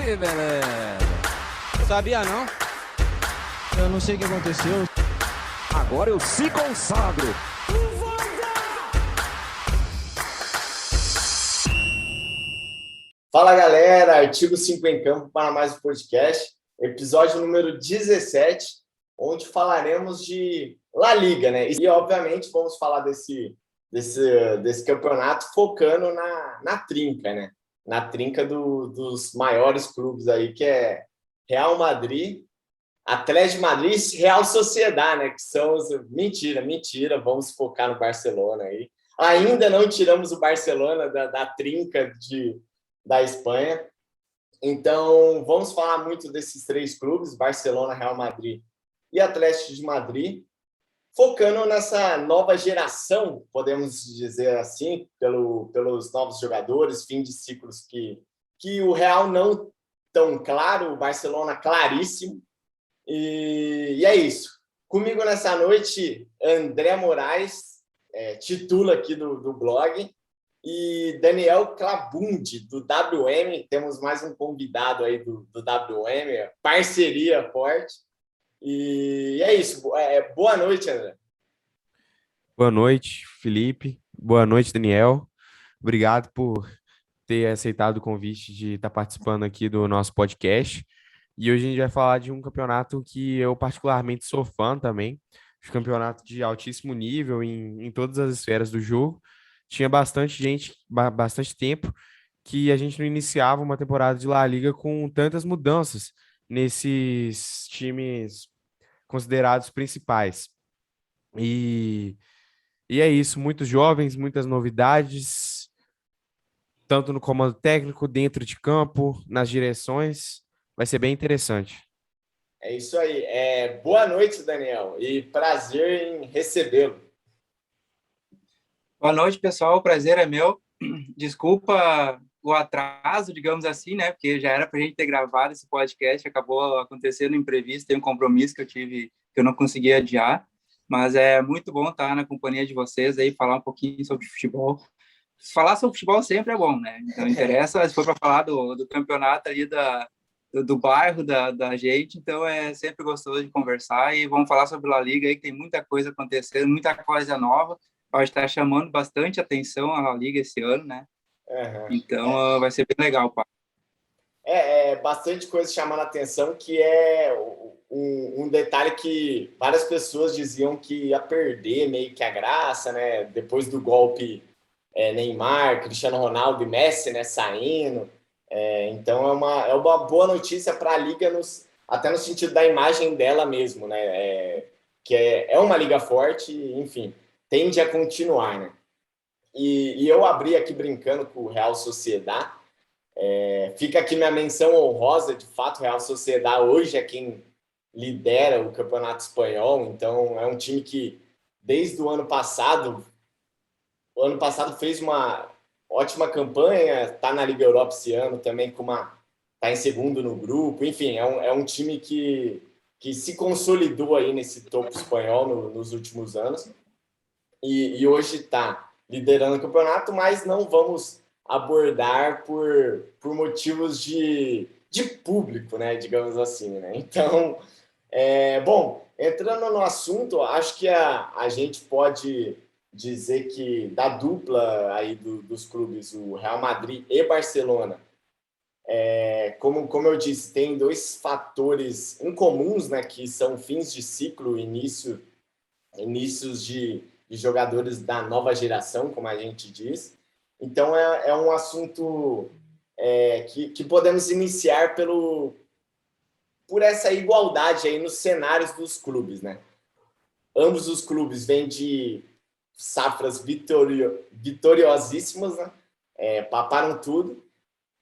Que beleza. Sabia não? Eu não sei o que aconteceu. Agora eu se consagro. Fala galera, Artigo 5 em Campo para mais um podcast, episódio número 17, onde falaremos de La Liga, né? E obviamente vamos falar desse campeonato focando na trinca, né? Na trinca dos maiores clubes aí, que é Real Madrid, Atlético de Madrid e Real Sociedad, né? Que são os... Mentira, vamos focar no Barcelona aí. Ainda não tiramos o Barcelona da trinca da Espanha. Então, vamos falar muito desses três clubes, Barcelona, Real Madrid e Atlético de Madrid, focando nessa nova geração, podemos dizer assim, pelos novos jogadores, fim de ciclos que o Real não tão claro, o Barcelona claríssimo. E é isso. Comigo nessa noite, André Moraes, titula aqui do blog, e Daniel Clabundi, do WM. Temos mais um convidado aí do WM, parceria forte. E é isso. Boa noite, André. Boa noite, Felipe. Boa noite, Daniel. Obrigado por ter aceitado o convite de estar participando aqui do nosso podcast. E hoje a gente vai falar de um campeonato que eu particularmente sou fã também. Um campeonato de altíssimo nível em todas as esferas do jogo. Tinha bastante gente, bastante tempo que a gente não iniciava uma temporada de La Liga com tantas mudanças nesses times considerados principais. E é isso, muitos jovens, muitas novidades, tanto no comando técnico, dentro de campo, nas direções. Vai ser bem interessante. É isso aí. Boa noite, Daniel, e prazer em recebê-lo. Boa noite, pessoal. O prazer é meu. Desculpa o atraso, digamos assim, né? Porque já era para a gente ter gravado esse podcast, acabou acontecendo imprevisto, tem um compromisso que eu tive que eu não consegui adiar. Mas é muito bom estar na companhia de vocês aí, falar um pouquinho sobre futebol. Falar sobre futebol sempre é bom, né? Então interessa, se for para falar do campeonato ali do bairro da gente, então é sempre gostoso de conversar e vamos falar sobre a La Liga aí, que tem muita coisa acontecendo, muita coisa nova. Pode estar chamando bastante atenção a La Liga esse ano, né? Uhum. Então vai ser bem legal, pá. Bastante coisa chamando a atenção, que é um detalhe que várias pessoas diziam que ia perder meio que a graça, né? Depois do golpe Neymar, Cristiano Ronaldo e Messi, né, saindo. Então é uma boa notícia para a Liga, até no sentido da imagem dela mesmo, né? Que é uma liga forte, enfim, tende a continuar, né? E eu abri aqui brincando com o Real Sociedad. Fica aqui minha menção honrosa, de fato, o Real Sociedad hoje é quem lidera o Campeonato Espanhol, então é um time que, desde o ano passado fez uma ótima campanha, está na Liga Europa esse ano também, está em segundo no grupo, enfim, é um time que se consolidou aí nesse topo espanhol nos últimos anos, e hoje está liderando o campeonato, mas não vamos abordar por motivos de público, né, digamos assim, né? Então, bom, entrando no assunto, acho que a gente pode dizer que da dupla aí dos clubes, o Real Madrid e Barcelona, como eu disse, tem dois fatores incomuns, né, que são fins de ciclo, inícios de jogadores da nova geração, como a gente diz. Então, é um assunto que podemos iniciar por essa igualdade aí nos cenários dos clubes, né? Ambos os clubes vêm de safras vitoriosíssimas, né? Paparam tudo.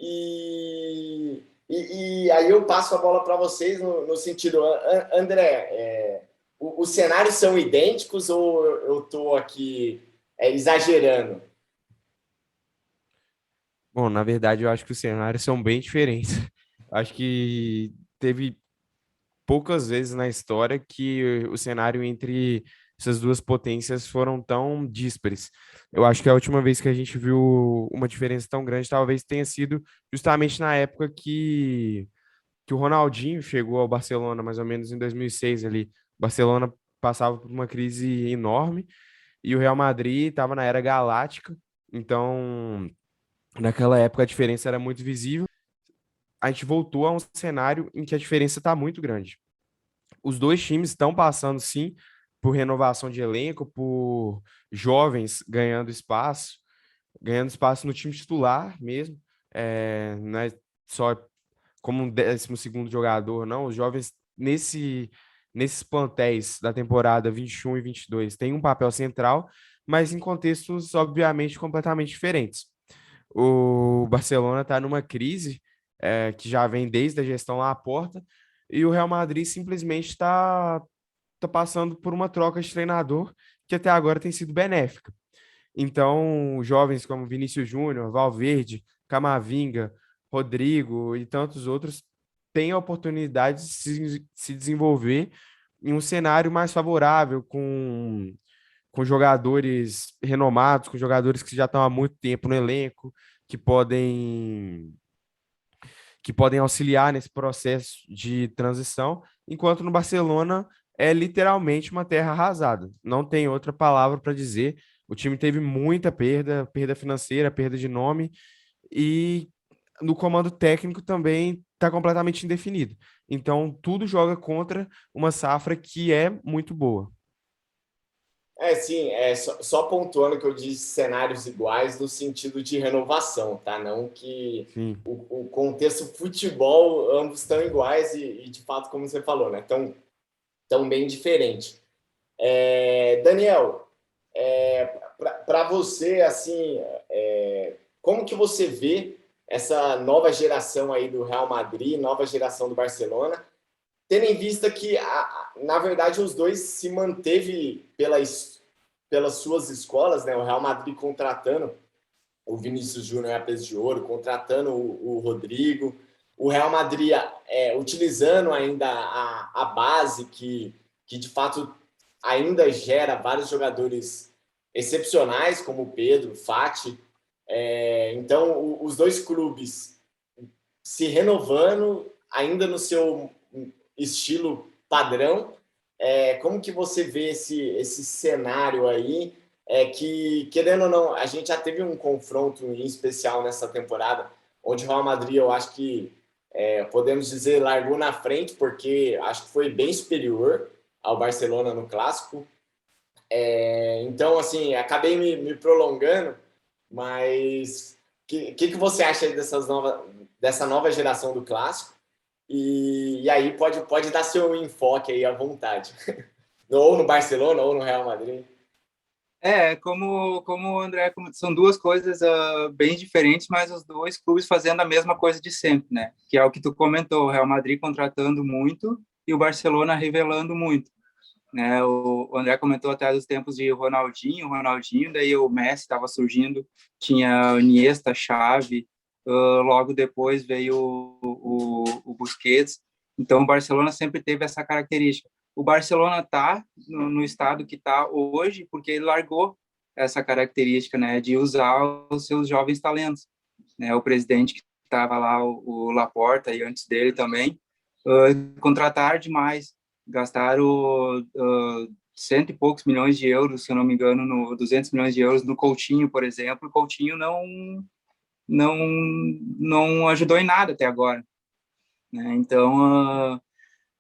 E aí eu passo a bola para vocês no sentido, André, os cenários são idênticos ou eu estou aqui exagerando? Bom, na verdade, eu acho que os cenários são bem diferentes. Acho que teve poucas vezes na história que o cenário entre essas duas potências foram tão díspares. Eu acho que a última vez que a gente viu uma diferença tão grande talvez tenha sido justamente na época que o Ronaldinho chegou ao Barcelona, mais ou menos em 2006 ali. O Barcelona passava por uma crise enorme e o Real Madrid estava na era galáctica, então naquela época a diferença era muito visível. A gente voltou a um cenário em que a diferença está muito grande. Os dois times estão passando, sim, por renovação de elenco, por jovens ganhando espaço no time titular mesmo, não é só como um 12º jogador, não. Os jovens nesses plantéis da temporada 21 e 22 têm um papel central, mas em contextos, obviamente, completamente diferentes. O Barcelona está numa crise que já vem desde a gestão lá à porta, e o Real Madrid simplesmente está passando por uma troca de treinador que até agora tem sido benéfica. Então, jovens como Vinícius Júnior, Valverde, Camavinga, Rodrigo e tantos outros têm a oportunidade de se desenvolver em um cenário mais favorável, com jogadores renomados, com jogadores que já estão há muito tempo no elenco, que podem que podem auxiliar nesse processo de transição, enquanto no Barcelona é literalmente uma terra arrasada. Não tem outra palavra para dizer. O time teve muita perda financeira, perda de nome, e no comando técnico também está completamente indefinido. Então, tudo joga contra uma safra que é muito boa. Sim, só pontuando que eu disse cenários iguais no sentido de renovação, tá? Não que Sim. o contexto futebol, ambos estão iguais e, de fato, como você falou, né? Tão bem diferente. Daniel, para você, assim, como que você vê essa nova geração aí do Real Madrid, nova geração do Barcelona, tendo em vista que, na verdade, os dois se manteve pelas suas escolas, né? O Real Madrid contratando o Vinícius Júnior a peso de ouro, contratando o Rodrigo, o Real Madrid utilizando ainda a base que de fato ainda gera vários jogadores excepcionais, como o Pedro, Fati. Então, os dois clubes se renovando ainda no seu estilo padrão. Como que você vê esse cenário aí, que, querendo ou não, a gente já teve um confronto em especial nessa temporada, onde o Real Madrid, eu acho que, podemos dizer, largou na frente, porque acho que foi bem superior ao Barcelona no Clássico. Então, assim, acabei me prolongando, mas o que você acha aí dessa nova geração do Clássico? E aí pode dar seu enfoque aí à vontade. Ou no Barcelona, ou no Real Madrid. Como o André, são duas coisas bem diferentes, mas os dois clubes fazendo a mesma coisa de sempre, né? Que é o que tu comentou, o Real Madrid contratando muito e o Barcelona revelando muito, né? O André comentou até dos tempos de Ronaldinho, daí o Messi estava surgindo, tinha Iniesta, Xavi, logo depois veio o Busquets. Então o Barcelona sempre teve essa característica. O Barcelona está no estado que está hoje porque ele largou essa característica, né, de usar os seus jovens talentos, né? O presidente que estava lá, o Laporta, e antes dele também, contratar demais, gastaram cento e poucos milhões de euros, se eu não me engano, 200 milhões de euros no Coutinho, por exemplo. O Coutinho não ajudou em nada até agora, né? Então,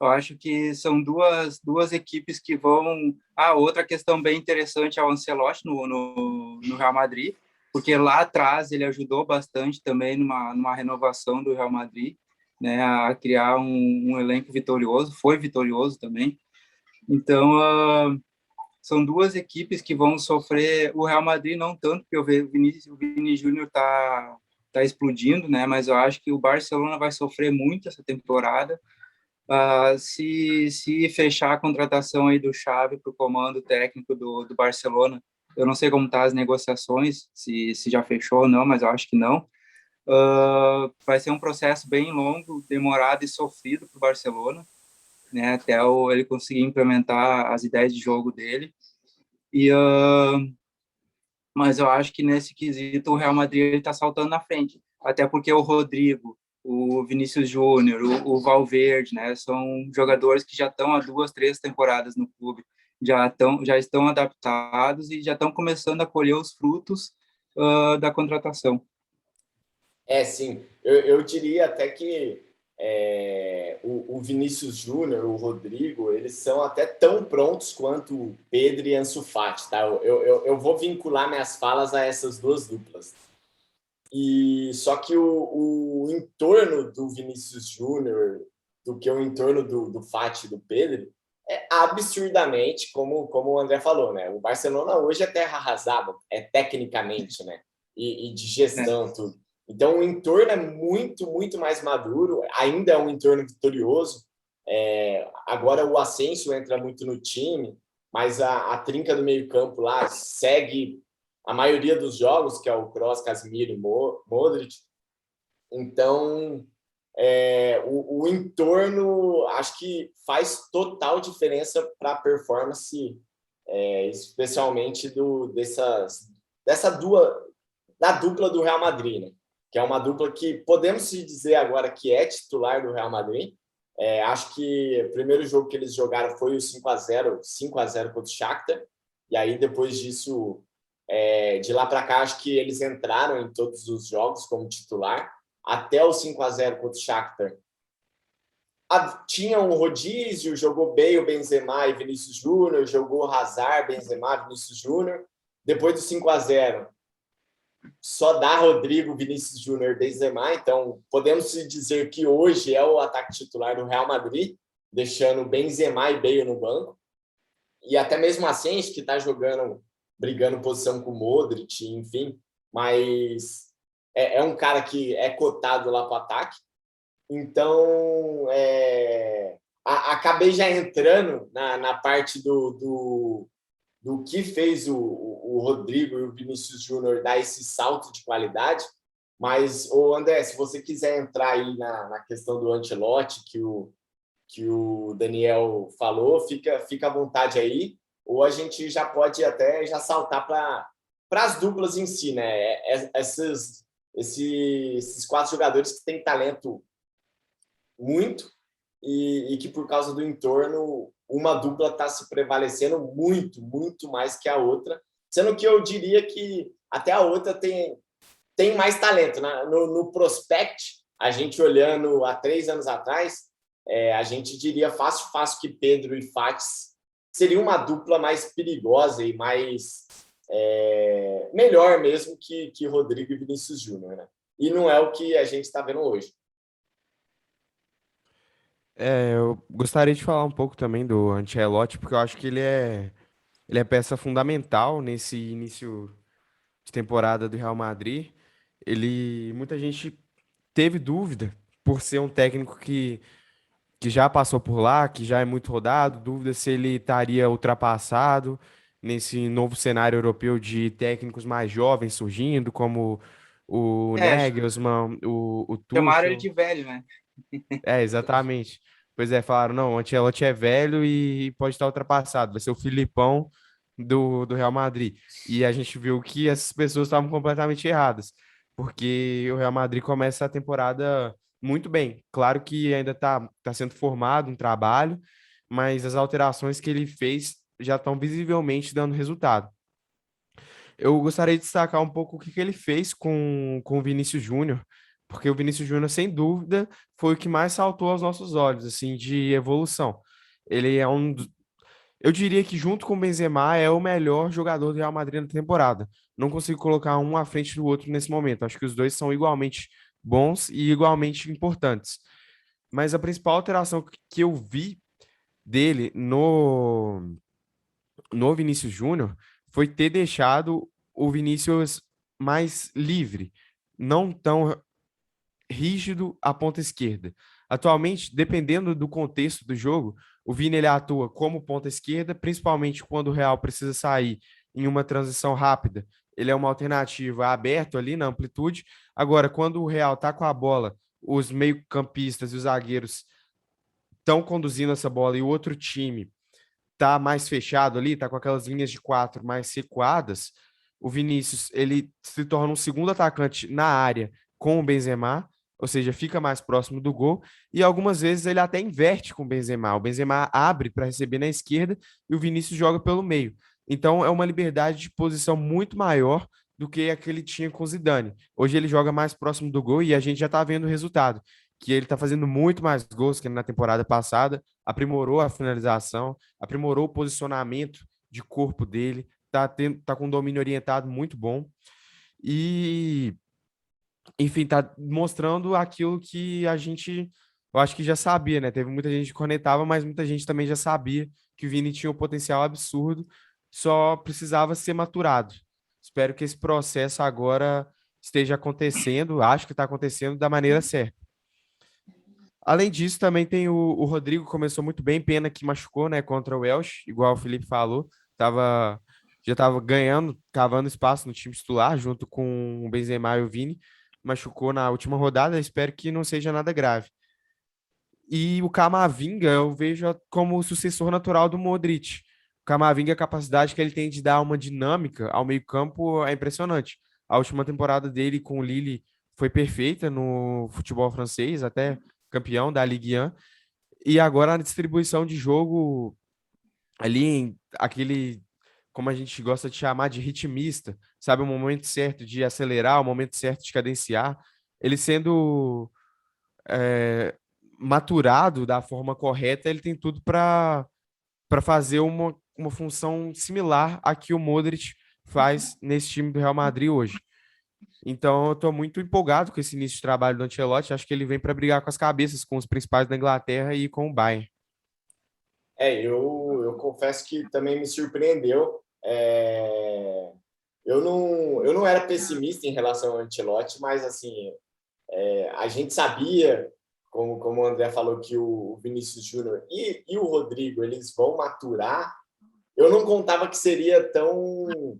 eu acho que são duas equipes que vão... outra questão bem interessante é o Ancelotti no Real Madrid, porque lá atrás ele ajudou bastante também numa renovação do Real Madrid, né, a criar um elenco vitorioso, foi vitorioso também. Então, são duas equipes que vão sofrer. O Real Madrid não tanto, porque o Vini Júnior está explodindo, né, mas eu acho que o Barcelona vai sofrer muito essa temporada. Se fechar a contratação aí do Xavi para o comando técnico do Barcelona, eu não sei como tá as negociações, se já fechou ou não, mas eu acho que não. Vai ser um processo bem longo, demorado e sofrido para o Barcelona, né, até ele conseguir implementar as ideias de jogo dele. E, mas eu acho que nesse quesito o Real Madrid está saltando na frente, até porque o Rodrigo, o Vinícius Júnior, o Valverde, né, são jogadores que já estão há 2, 3 temporadas no clube, já estão adaptados e já estão começando a colher os frutos da contratação. Sim, eu diria até que o Vinícius Júnior, o Rodrigo, eles são até tão prontos quanto o Pedro e Ansu Fati, tá? Eu vou vincular minhas falas a essas duas duplas. E só que o entorno do Vinícius Júnior, do que o entorno do Fati e do Pedro, é absurdamente, como o André falou, né? O Barcelona hoje é terra arrasada, tecnicamente, né? E de gestão, tudo. Então, o entorno é muito, muito mais maduro, ainda é um entorno vitorioso. Agora, o Asensio entra muito no time, mas a trinca do meio-campo lá segue a maioria dos jogos, que é o Kroos, Casemiro e Modric. Então, o entorno, acho que faz total diferença para a performance, especialmente da dupla do Real Madrid, né? Que é uma dupla que podemos se dizer agora que é titular do Real Madrid. Acho que o primeiro jogo que eles jogaram foi o 5-0 contra o Shakhtar, e aí depois disso, de lá para cá, acho que eles entraram em todos os jogos como titular, até o 5-0 contra o Shakhtar. Tinha um rodízio, jogou Bale, Benzema e Vinícius Júnior, jogou Hazard, Benzema, Vinícius Júnior. Depois do 5-0, só dá Rodrigo, Vinícius Júnior, Benzema. Então, podemos dizer que hoje é o ataque titular do Real Madrid, deixando Benzema e Bale no banco. E até mesmo Asensio, que está jogando, brigando posição com o Modric, enfim. Mas é um cara que é cotado lá para o ataque. Então, acabei já entrando na parte do que fez o Rodrigo e o Vinícius Júnior dar esse salto de qualidade. Mas, André, se você quiser entrar aí na questão do Ancelotti, que o Daniel falou, fica à vontade aí, ou a gente já pode até já saltar para as duplas em si, né? Esses 4 jogadores que têm talento muito e que, por causa do entorno, uma dupla está se prevalecendo muito, muito mais que a outra, sendo que eu diria que até a outra tem mais talento, né? No prospect, a gente olhando há 3 anos atrás, a gente diria fácil que Pedro e Fati seria uma dupla mais perigosa e mais melhor mesmo que Rodrigo e Vinícius Júnior, né? E não é o que a gente está vendo hoje. Eu gostaria de falar um pouco também do Ancelotti, porque eu acho que ele é peça fundamental nesse início de temporada do Real Madrid. Muita gente teve dúvida por ser um técnico que já passou por lá, que já é muito rodado, dúvida se ele estaria ultrapassado nesse novo cenário europeu de técnicos mais jovens surgindo, como o Nagelsmann, o Chamaram ele Tuchel. de velho, né? Exatamente. Pois é, falaram, não, o Ancelotti é velho e pode estar ultrapassado, vai ser o Filipão do Real Madrid. E a gente viu que essas pessoas estavam completamente erradas, porque o Real Madrid começa a temporada muito bem. Claro que ainda tá sendo formado um trabalho, mas as alterações que ele fez já estão visivelmente dando resultado. Eu gostaria de destacar um pouco o que ele fez com o Vinícius Júnior, porque o Vinícius Júnior, sem dúvida, foi o que mais saltou aos nossos olhos, assim, de evolução. Ele é eu diria que junto com o Benzema é o melhor jogador do Real Madrid na temporada. Não consigo colocar um à frente do outro nesse momento. Acho que os dois são igualmente bons e igualmente importantes. Mas a principal alteração que eu vi dele no Vinícius Júnior foi ter deixado o Vinícius mais livre, não tão rígido à ponta esquerda. Atualmente, dependendo do contexto do jogo, o Vini ele atua como ponta esquerda, principalmente quando o Real precisa sair em uma transição rápida. Ele é uma alternativa aberto ali na amplitude. Agora, quando o Real está com a bola, os meio-campistas e os zagueiros estão conduzindo essa bola e o outro time tá mais fechado ali, tá com aquelas linhas de 4 mais recuadas, o Vinícius, ele se torna um segundo atacante na área com o Benzema, ou seja, fica mais próximo do gol, e algumas vezes ele até inverte com o Benzema. O Benzema abre para receber na esquerda e o Vinícius joga pelo meio. Então é uma liberdade de posição muito maior do que a que ele tinha com o Zidane. Hoje ele joga mais próximo do gol e a gente já está vendo o resultado, que ele está fazendo muito mais gols que na temporada passada, aprimorou a finalização, aprimorou o posicionamento de corpo dele, tá com um domínio orientado muito bom e, enfim, tá mostrando aquilo que a gente, eu acho que já sabia, né? Teve muita gente que conectava, mas muita gente também já sabia que o Vini tinha um potencial absurdo, só precisava ser maturado. Espero que esse processo agora esteja acontecendo, acho que está acontecendo da maneira certa. Além disso, também tem o Rodrigo, começou muito bem, pena que machucou, né, contra o Welsh, igual o Felipe falou, já estava ganhando, cavando espaço no time titular, junto com o Benzema e o Vini, machucou na última rodada, espero que não seja nada grave. E o Camavinga eu vejo como o sucessor natural do Modric. O Camavinga, a capacidade que ele tem de dar uma dinâmica ao meio-campo é impressionante. A última temporada dele com o Lille foi perfeita no futebol francês, até campeão da Ligue 1. E agora a distribuição de jogo ali em aquele, como a gente gosta de chamar de ritmista, sabe, o momento certo de acelerar, o momento certo de cadenciar, ele sendo é, maturado da forma correta, ele tem tudo para fazer uma função similar à que o Modric faz nesse time do Real Madrid hoje. Então, eu estou muito empolgado com esse início de trabalho do Ancelotti. Acho que ele vem para brigar com as cabeças, com os principais da Inglaterra e com o Bayern. Eu confesso que também me surpreendeu. Eu não era pessimista em relação ao Ancelotti, mas assim, a gente sabia, como o André falou, que o Vinícius Júnior e o Rodrigo eles vão maturar. Eu não contava que seria tão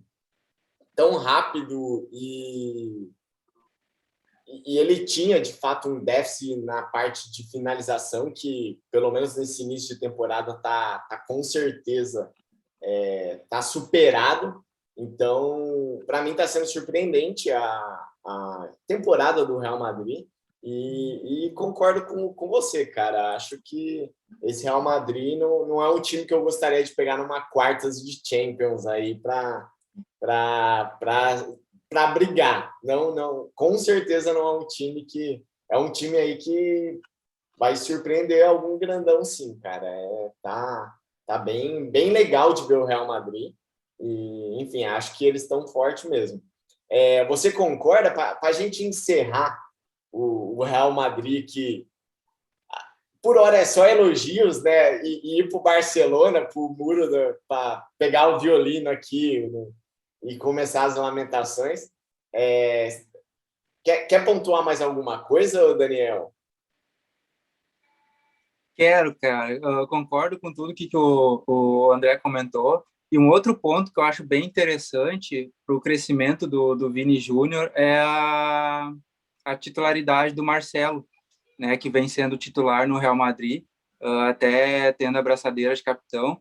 rápido e ele tinha, de fato, um déficit na parte de finalização que, pelo menos nesse início de temporada, tá com certeza tá superado. Então, para mim, está sendo surpreendente a temporada do Real Madrid e concordo com você, cara. Acho que esse Real Madrid não é um time que eu gostaria de pegar numa quartas de Champions aí para brigar. Não, com certeza não é um time que é um time aí que vai surpreender algum grandão, sim, cara. Tá bem legal de ver o Real Madrid e, enfim, acho que eles estão fortes mesmo. Você concorda para a gente encerrar o Real Madrid, que por hora é só elogios, né? E ir para o Barcelona, para o muro, para pegar o violino aqui, né? E começar as lamentações. Quer pontuar mais alguma coisa, Daniel? Quero, cara. Eu concordo com tudo que o André comentou. E um outro ponto que eu acho bem interessante para o crescimento do Vini Júnior é a titularidade do Marcelo, né, que vem sendo titular no Real Madrid, até tendo a braçadeira de capitão.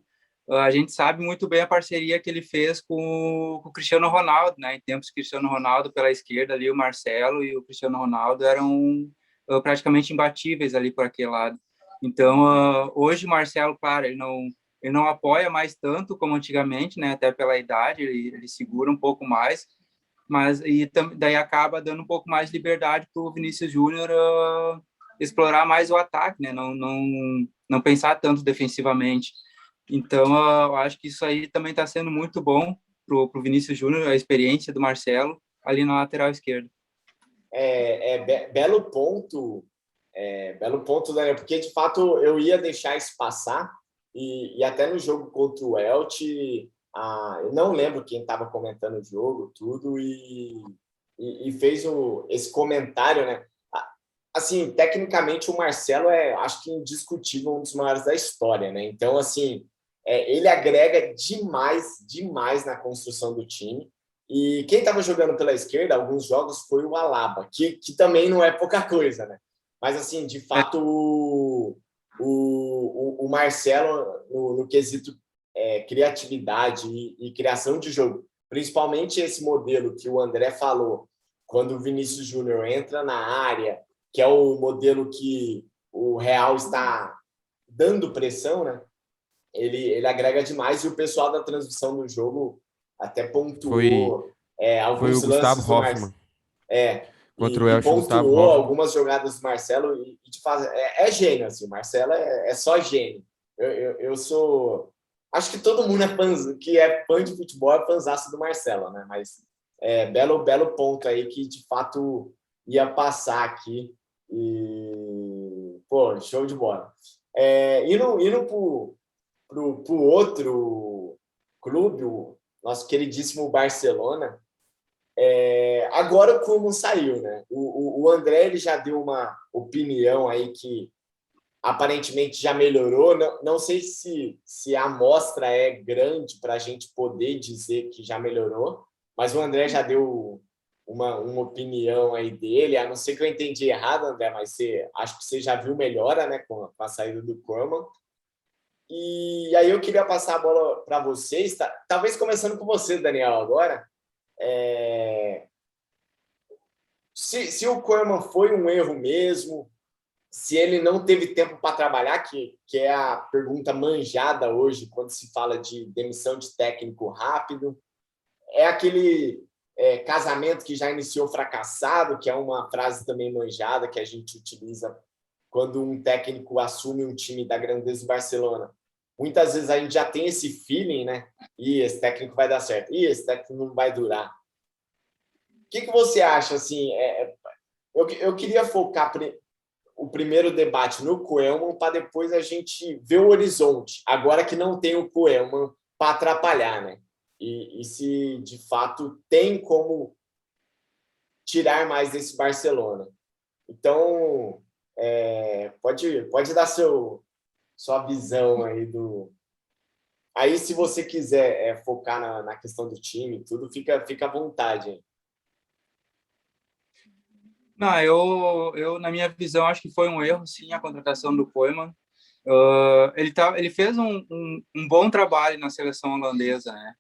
A gente sabe muito bem a parceria que ele fez com o Cristiano Ronaldo, né? Em tempos, Cristiano Ronaldo pela esquerda, ali o Marcelo e o Cristiano Ronaldo eram praticamente imbatíveis ali por aquele lado. Então, hoje o Marcelo, claro, ele não apoia mais tanto como antigamente, né? Até pela idade, ele segura um pouco mais, mas daí acaba dando um pouco mais de liberdade para o Vinícius Júnior explorar mais o ataque, né? Não pensar tanto defensivamente. Então, eu acho que isso aí também está sendo muito bom para o Vinícius Júnior, a experiência do Marcelo ali na lateral esquerda. Belo ponto, Daniel, porque de fato eu ia deixar isso passar e até no jogo contra o Elche, eu não lembro quem estava comentando o jogo, tudo, e fez esse comentário, né? Assim, tecnicamente o Marcelo acho que indiscutível, um dos maiores da história, né? Então, assim, ele agrega demais na construção do time. E quem estava jogando pela esquerda, alguns jogos, foi o Alaba, que também não é pouca coisa, né? Mas, assim, de fato, o Marcelo, no quesito criatividade e criação de jogo. Principalmente esse modelo que o André falou, quando o Vinícius Júnior entra na área, que é o modelo que o Real está dando pressão, né? Ele agrega demais, e o pessoal da transmissão do jogo até pontuou Foi alguns o Gustavo lances do Hoffmann. Contra o e Elche, Gustavo pontuou Hoffmann. algumas jogadas do Marcelo e de fato, é gênio, assim, o Marcelo é só gênio. Eu sou... Acho que todo mundo que é fã de futebol é fãzaço do Marcelo, né? Mas belo ponto aí que, de fato, ia passar aqui. E, pô, show de bola. Indo pro outro clube, o nosso queridíssimo Barcelona, agora o Koeman saiu, né? O André ele já deu uma opinião aí que aparentemente já melhorou. Não sei se a amostra é grande para a gente poder dizer que já melhorou, mas o André já deu uma opinião aí dele. A não ser que eu entendi errado, André, mas acho que você já viu melhora, né, com a saída do Koeman. E aí eu queria passar a bola para vocês, talvez começando com você, Daniel, agora. Se o Koeman foi um erro mesmo, se ele não teve tempo para trabalhar, que é a pergunta manjada hoje quando se fala de demissão de técnico rápido, é aquele casamento que já iniciou fracassado, que é uma frase também manjada que a gente utiliza quando um técnico assume um time da grandeza do Barcelona. Muitas vezes a gente já tem esse feeling, né? Esse técnico vai dar certo. Esse técnico não vai durar. O que você acha? Assim, eu queria focar o primeiro debate no Koeman para depois a gente ver o horizonte, agora que não tem o Koeman para atrapalhar, né? E se, de fato, tem como tirar mais desse Barcelona. Então, pode dar sua visão aí do... Aí, se você quiser focar na questão do time, tudo, fica à vontade. Hein? Não, eu, na minha visão, acho que foi um erro, sim, a contratação do Koeman. Ele fez um bom trabalho na seleção holandesa, né?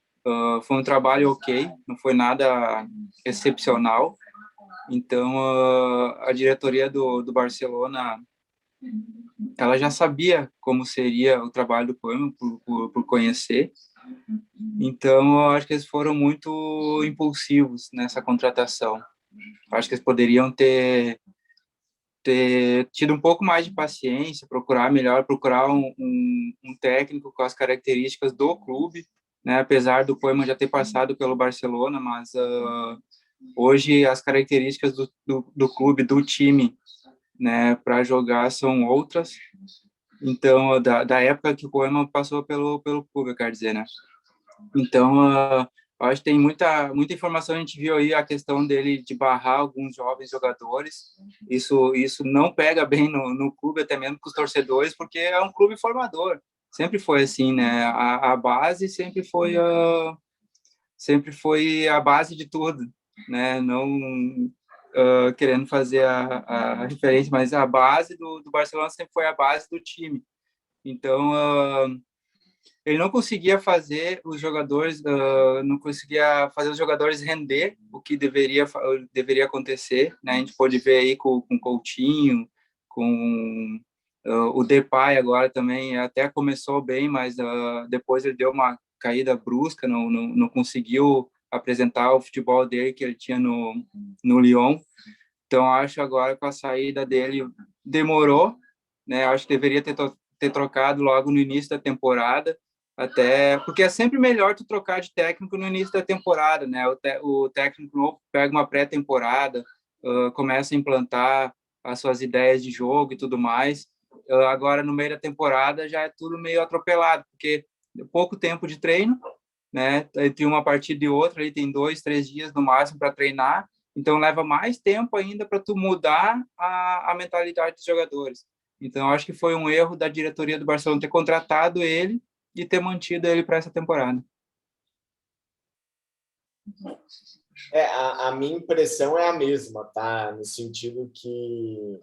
Foi um trabalho ok, não foi nada excepcional. Então, a diretoria do Barcelona, ela já sabia como seria o trabalho do Koeman por conhecer. Então, eu acho que eles foram muito impulsivos nessa contratação. Acho que eles poderiam ter tido um pouco mais de paciência, procurar um técnico com as características do clube, né? Apesar do Koeman já ter passado pelo Barcelona, mas hoje as características do clube, do time, né, para jogar são outras. Então, da época que o Koeman passou pelo clube, eu quero dizer, né? Então, eu acho que tem muita informação. A gente viu aí a questão dele de barrar alguns jovens jogadores. Isso não pega bem no clube, até mesmo com os torcedores, porque é um clube formador. Sempre foi assim, né? A base sempre foi a base de tudo, né? Não querendo fazer a referência, mas a base do Barcelona sempre foi a base do time. Então, ele não conseguia fazer os jogadores render o que deveria acontecer, né? A gente pode ver aí com Coutinho, com o Depay agora também, até começou bem, mas depois ele deu uma caída brusca, não conseguiu apresentar o futebol dele que ele tinha no Lyon. Então, acho agora com a saída dele demorou, né? Acho que deveria ter trocado logo no início da temporada, até porque é sempre melhor tu trocar de técnico no início da temporada, né? O técnico novo pega uma pré-temporada, começa a implantar as suas ideias de jogo e tudo mais. Agora, no meio da temporada, já é tudo meio atropelado, porque pouco tempo de treino, né? Entre uma partida e outra, aí tem 2, 3 dias no máximo para treinar, então leva mais tempo ainda para tu mudar a mentalidade dos jogadores. Então, acho que foi um erro da diretoria do Barcelona ter contratado ele e ter mantido ele para essa temporada. A minha impressão é a mesma, tá? No sentido que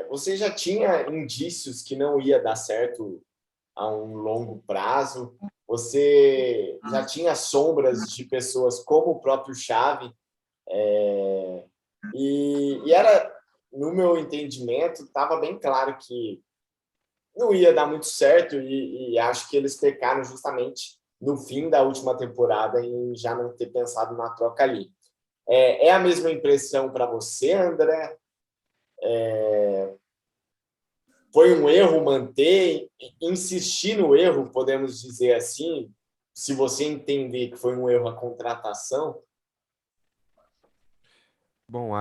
você já tinha indícios que não ia dar certo a um longo prazo. Você já tinha sombras de pessoas como o próprio Xavi, e era, no meu entendimento, estava bem claro que não ia dar muito certo, e acho que eles pecaram justamente no fim da última temporada em já não ter pensado na troca ali. É a mesma impressão para você, André? Foi um erro manter, insistir no erro, podemos dizer assim, se você entender que foi um erro a contratação? Bom,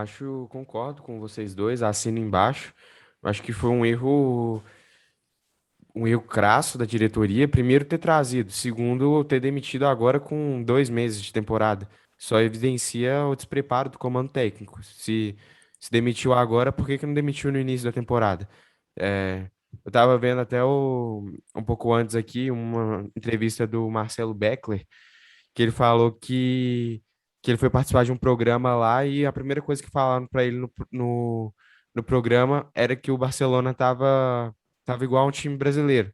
concordo com vocês dois, assino embaixo. Acho que foi um erro crasso da diretoria. Primeiro, ter trazido. Segundo, ter demitido agora com 2 meses de temporada. Só evidencia o despreparo do comando técnico. Se demitiu agora, por que que não demitiu no início da temporada? Eu estava vendo até um pouco antes aqui uma entrevista do Marcelo Beckler, que ele falou que ele foi participar de um programa lá e a primeira coisa que falaram para ele no programa era que o Barcelona tava igual a um time brasileiro.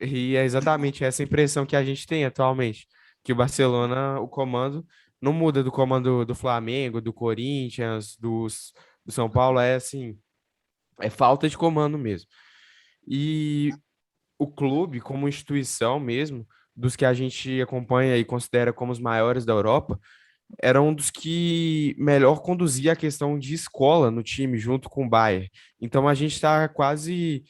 E é exatamente essa impressão que a gente tem atualmente, que o Barcelona, o comando, não muda do comando do Flamengo, do Corinthians, do São Paulo, é assim, é falta de comando mesmo. E o clube, como instituição mesmo, dos que a gente acompanha e considera como os maiores da Europa, era um dos que melhor conduzia a questão de escola no time, junto com o Bayern. Então a gente está quase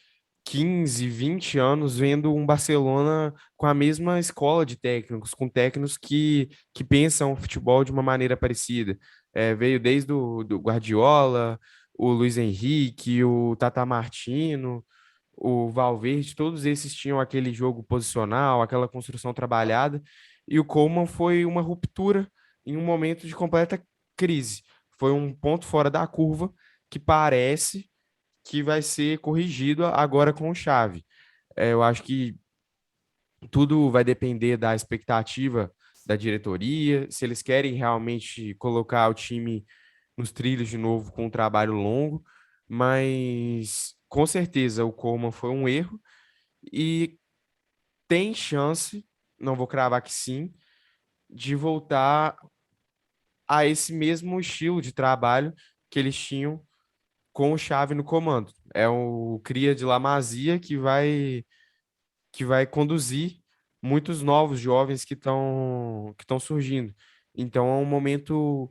15, 20 anos vendo um Barcelona com a mesma escola de técnicos, com técnicos que pensam o futebol de uma maneira parecida. Veio desde do Guardiola, o Luiz Henrique, o Tata Martino, o Valverde, todos esses tinham aquele jogo posicional, aquela construção trabalhada, e o Koeman foi uma ruptura em um momento de completa crise. Foi um ponto fora da curva que parece que vai ser corrigido agora com o Xavi. Eu acho que tudo vai depender da expectativa da diretoria, se eles querem realmente colocar o time nos trilhos de novo com um trabalho longo, mas com certeza o Koeman foi um erro e tem chance, não vou cravar que sim, de voltar a esse mesmo estilo de trabalho que eles tinham com o Xavi no comando. É o cria de La Masia que vai conduzir muitos novos jovens que estão surgindo. Então é um momento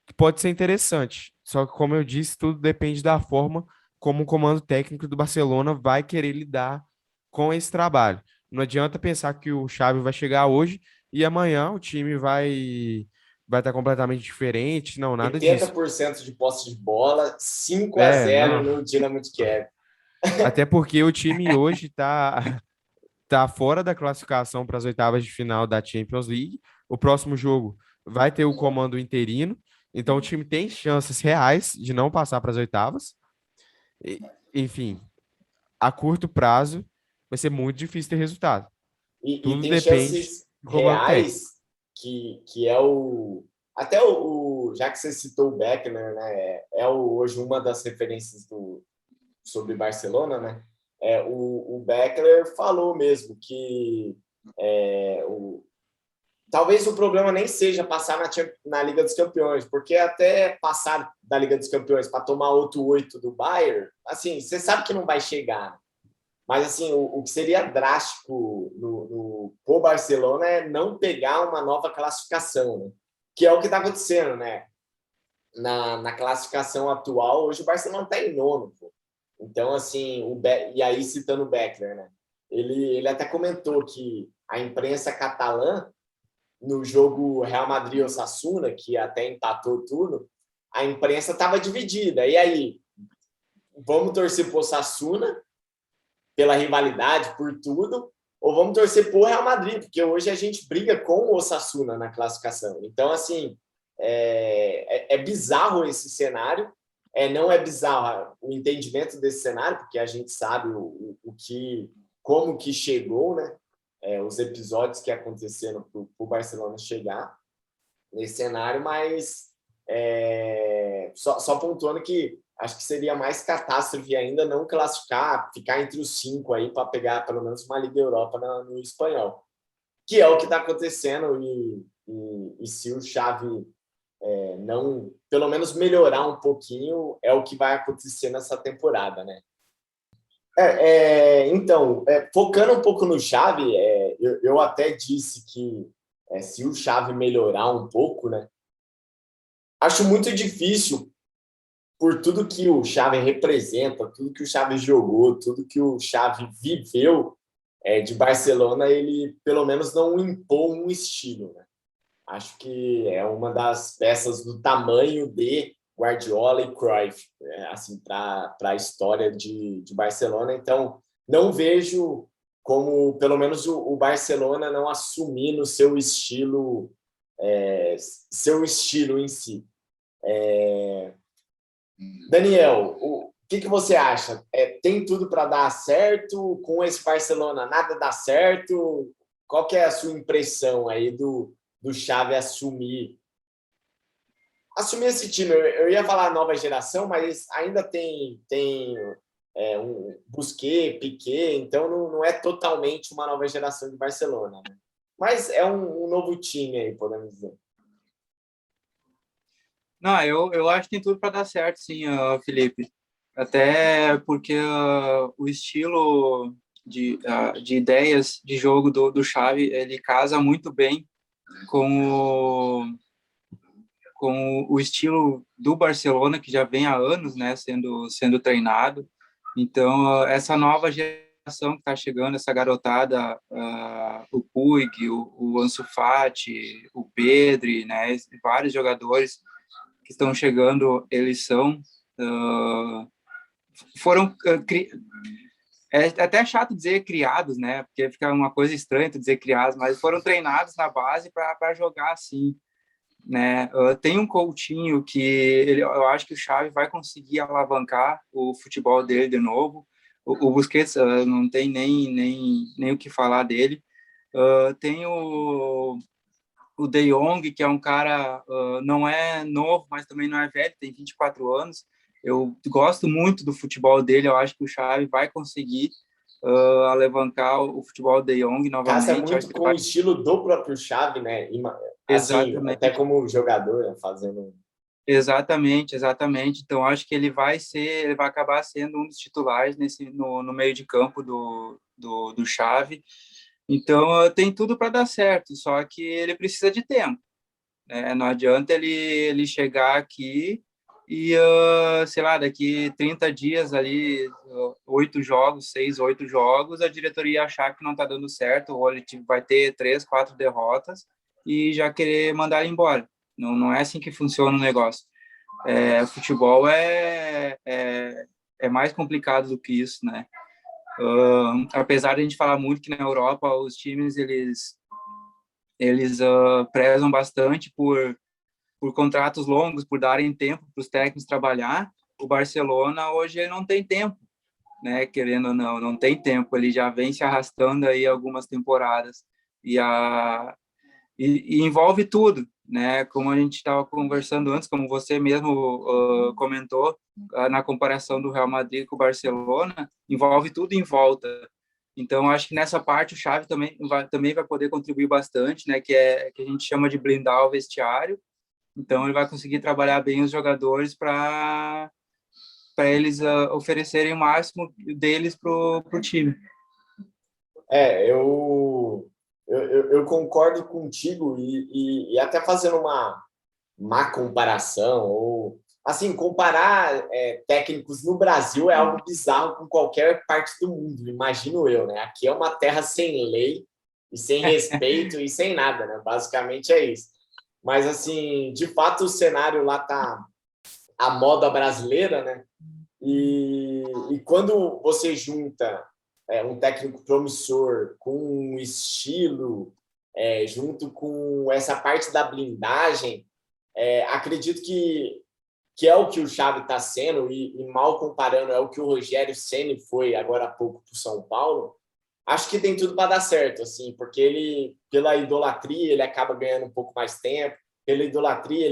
que pode ser interessante. Só que, como eu disse, tudo depende da forma como o comando técnico do Barcelona vai querer lidar com esse trabalho. Não adianta pensar que o Xavi vai chegar hoje e amanhã o time vai estar completamente diferente. Não, nada disso. 80% de posse de bola, 5 a É, 0 não. no Dinamo de Kiev. Até porque o time hoje tá fora da classificação para as oitavas de final da Champions League. O próximo jogo vai ter o comando interino, então o time tem chances reais de não passar para as oitavas. Enfim, a curto prazo vai ser muito difícil ter resultado. E Tudo tem depende chances do comando técnico. reais que é o... Até já que você citou o Beckner, né? Hoje uma das referências sobre Barcelona, né? O Beckler falou mesmo que talvez o problema nem seja passar na Liga dos Campeões, porque até passar da Liga dos Campeões para tomar outro 8 do Bayern, assim, você sabe que não vai chegar. Mas assim, o que seria drástico pro Barcelona é não pegar uma nova classificação, né? Que é o que está acontecendo, né? Na classificação atual, hoje o Barcelona está em nono, pô. Então, assim, e aí citando o Beckler, né? Ele até comentou que a imprensa catalã, no jogo Real Madrid-Osasuna, que até empatou tudo, a imprensa estava dividida. E aí, vamos torcer para o Osasuna, pela rivalidade, por tudo, ou vamos torcer para o Real Madrid, porque hoje a gente briga com o Osasuna na classificação. Então, assim, é bizarro esse cenário. Não é bizarro o entendimento desse cenário, porque a gente sabe como que chegou, né? Os episódios que aconteceram para o Barcelona chegar nesse cenário, mas só pontuando que acho que seria mais catástrofe ainda não classificar, ficar entre os 5 aí para pegar pelo menos uma Liga Europa no espanhol, que é o que está acontecendo e se o Xavi não, pelo menos melhorar um pouquinho, é o que vai acontecer nessa temporada, né? Então, focando um pouco no Xavi, eu até disse que se o Xavi melhorar um pouco, né? Acho muito difícil por tudo que o Xavi representa, tudo que o Xavi jogou, tudo que o Xavi viveu de Barcelona, ele pelo menos não impor um estilo, né? Acho que é uma das peças do tamanho de Guardiola e Cruyff, assim, para a história de Barcelona. Então, não vejo como, pelo menos, o Barcelona não assumir no seu estilo em si. Daniel, o que você acha? Tem tudo para dar certo? Com esse Barcelona, nada dá certo? Qual que é a sua impressão aí do Xavi assumir esse time? Eu ia falar nova geração, mas ainda tem um Busquets, Piqué, então não é totalmente uma nova geração de Barcelona, né? Mas é um novo time aí, podemos dizer. Não, eu acho que tem tudo para dar certo, sim, Felipe. Até porque o estilo de ideias de jogo do Xavi, ele casa muito bem com o estilo do Barcelona, que já vem há anos, né, sendo treinado. Então, essa nova geração que está chegando, essa garotada, o Puig, o Ansu Fati, o Pedri, né, vários jogadores que estão chegando, eles foram é até chato dizer criados, né? Porque fica uma coisa estranha tu dizer criados, mas foram treinados na base para jogar assim, né? Tem um Coutinho que eu acho que o Xavi vai conseguir alavancar o futebol dele de novo. O Busquets não tem nem o que falar dele. Tem o De Jong, que é um cara, não é novo, mas também não é velho, tem 24 anos. Eu gosto muito do futebol dele, eu acho que o Xavi vai conseguir alavancar o futebol De Jong novamente. Casa muito com o estilo do próprio Xavi, né? Assim, Exatamente. até como jogador, né? Fazendo... Exatamente. Então, acho que ele vai acabar sendo um dos titulares no meio de campo do Xavi. Então, tem tudo para dar certo, só que ele precisa de tempo, né? Não adianta ele chegar aqui e, sei lá, daqui 30 dias ali, 8 jogos, 6, 8 jogos, a diretoria achar que não está dando certo, ou ele vai ter 3, 4 derrotas e já querer mandar ele embora. Não é assim que funciona o negócio. Futebol é mais complicado do que isso, né? Apesar de a gente falar muito que na Europa os times eles prezam bastante por contratos longos, por darem tempo para os técnicos trabalhar, o Barcelona hoje ele não tem tempo, né? Querendo ou não tem tempo, ele já vem se arrastando aí algumas temporadas e envolve tudo, né? Como a gente estava conversando antes, como você mesmo comentou, na comparação do Real Madrid com o Barcelona, envolve tudo em volta. Então, acho que nessa parte o Xavi também vai poder contribuir bastante, né? Que a gente chama de blindar o vestiário. Então, ele vai conseguir trabalhar bem os jogadores para eles oferecerem o máximo deles para o time. Eu concordo contigo e até fazendo uma má comparação, ou assim, comparar técnicos no Brasil é algo bizarro com qualquer parte do mundo, imagino eu, né? Aqui é uma terra sem lei e sem respeito e sem nada, né? Basicamente é isso. Mas, assim, de fato, o cenário lá tá a moda brasileira, né? E quando você junta um técnico promissor com um estilo, junto com essa parte da blindagem, acredito que é o que o Xavi está sendo, e mal comparando, é o que o Rogério Ceni foi agora há pouco para o São Paulo. Acho que tem tudo para dar certo, assim, porque ele, pela idolatria, ele acaba ganhando um pouco mais tempo, pela idolatria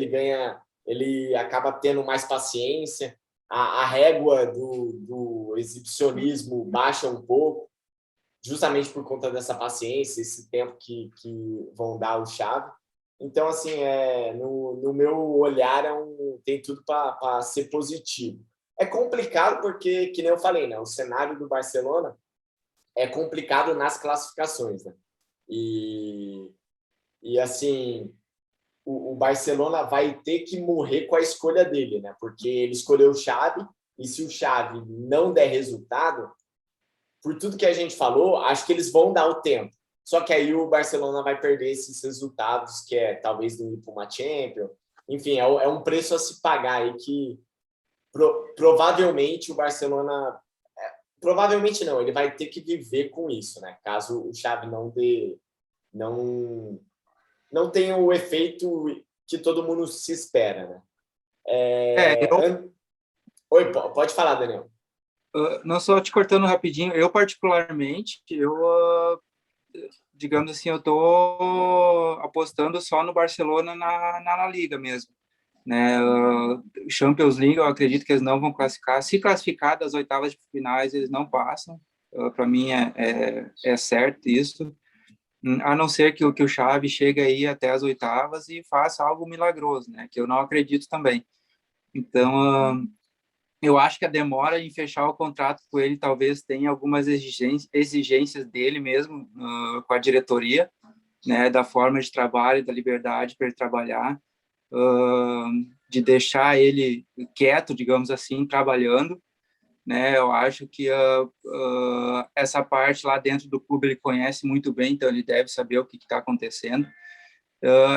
ele acaba tendo mais paciência. a régua do exibicionismo baixa um pouco, justamente por conta dessa paciência, esse tempo que vão dar ao Xavi. Então, assim, no meu olhar, tem tudo para ser positivo. É complicado porque, que nem eu falei, né? O cenário do Barcelona é complicado nas classificações, né? E assim, o Barcelona vai ter que morrer com a escolha dele, né? Porque ele escolheu o Xavi, e se o Xavi não der resultado, por tudo que a gente falou, acho que eles vão dar o tempo. Só que aí o Barcelona vai perder esses resultados, que é talvez não ir para uma Champions. Enfim, é um preço a se pagar aí que provavelmente o Barcelona... Provavelmente não, ele vai ter que viver com isso, né? Caso o Xavi não tenha o efeito que todo mundo se espera, né? Oi, pode falar, Daniel. Não só te cortando rapidinho, eu particularmente, digamos assim, eu tô apostando só no Barcelona na La Liga mesmo, né? Champions League, eu acredito que eles não vão classificar. Se classificar das oitavas de finais, eles não passam. Para mim é certo isso. A não ser que o Xavi chegue aí até as oitavas e faça algo milagroso, né? Que eu não acredito também. Então, eu acho que a demora em fechar o contrato com ele talvez tenha algumas exigências dele mesmo, com a diretoria, né, da forma de trabalho, da liberdade para ele trabalhar, de deixar ele quieto, digamos assim, trabalhando, né? Eu acho que essa parte lá dentro do clube ele conhece muito bem, então ele deve saber o que está acontecendo.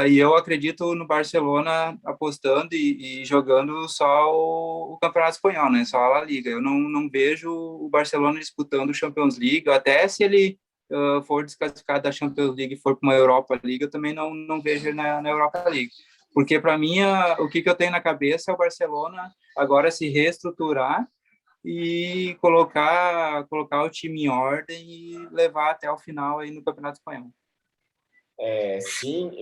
E eu acredito no Barcelona apostando e jogando só o Campeonato Espanhol, né? Só a La Liga. Eu não vejo o Barcelona disputando o Champions League, até se ele for desclassificado da Champions League e for para uma Europa League, eu também não vejo ele na Europa League. Porque, para mim, o que eu tenho na cabeça é o Barcelona agora se reestruturar e colocar o time em ordem e levar até o final aí no Campeonato Espanhol. Sim,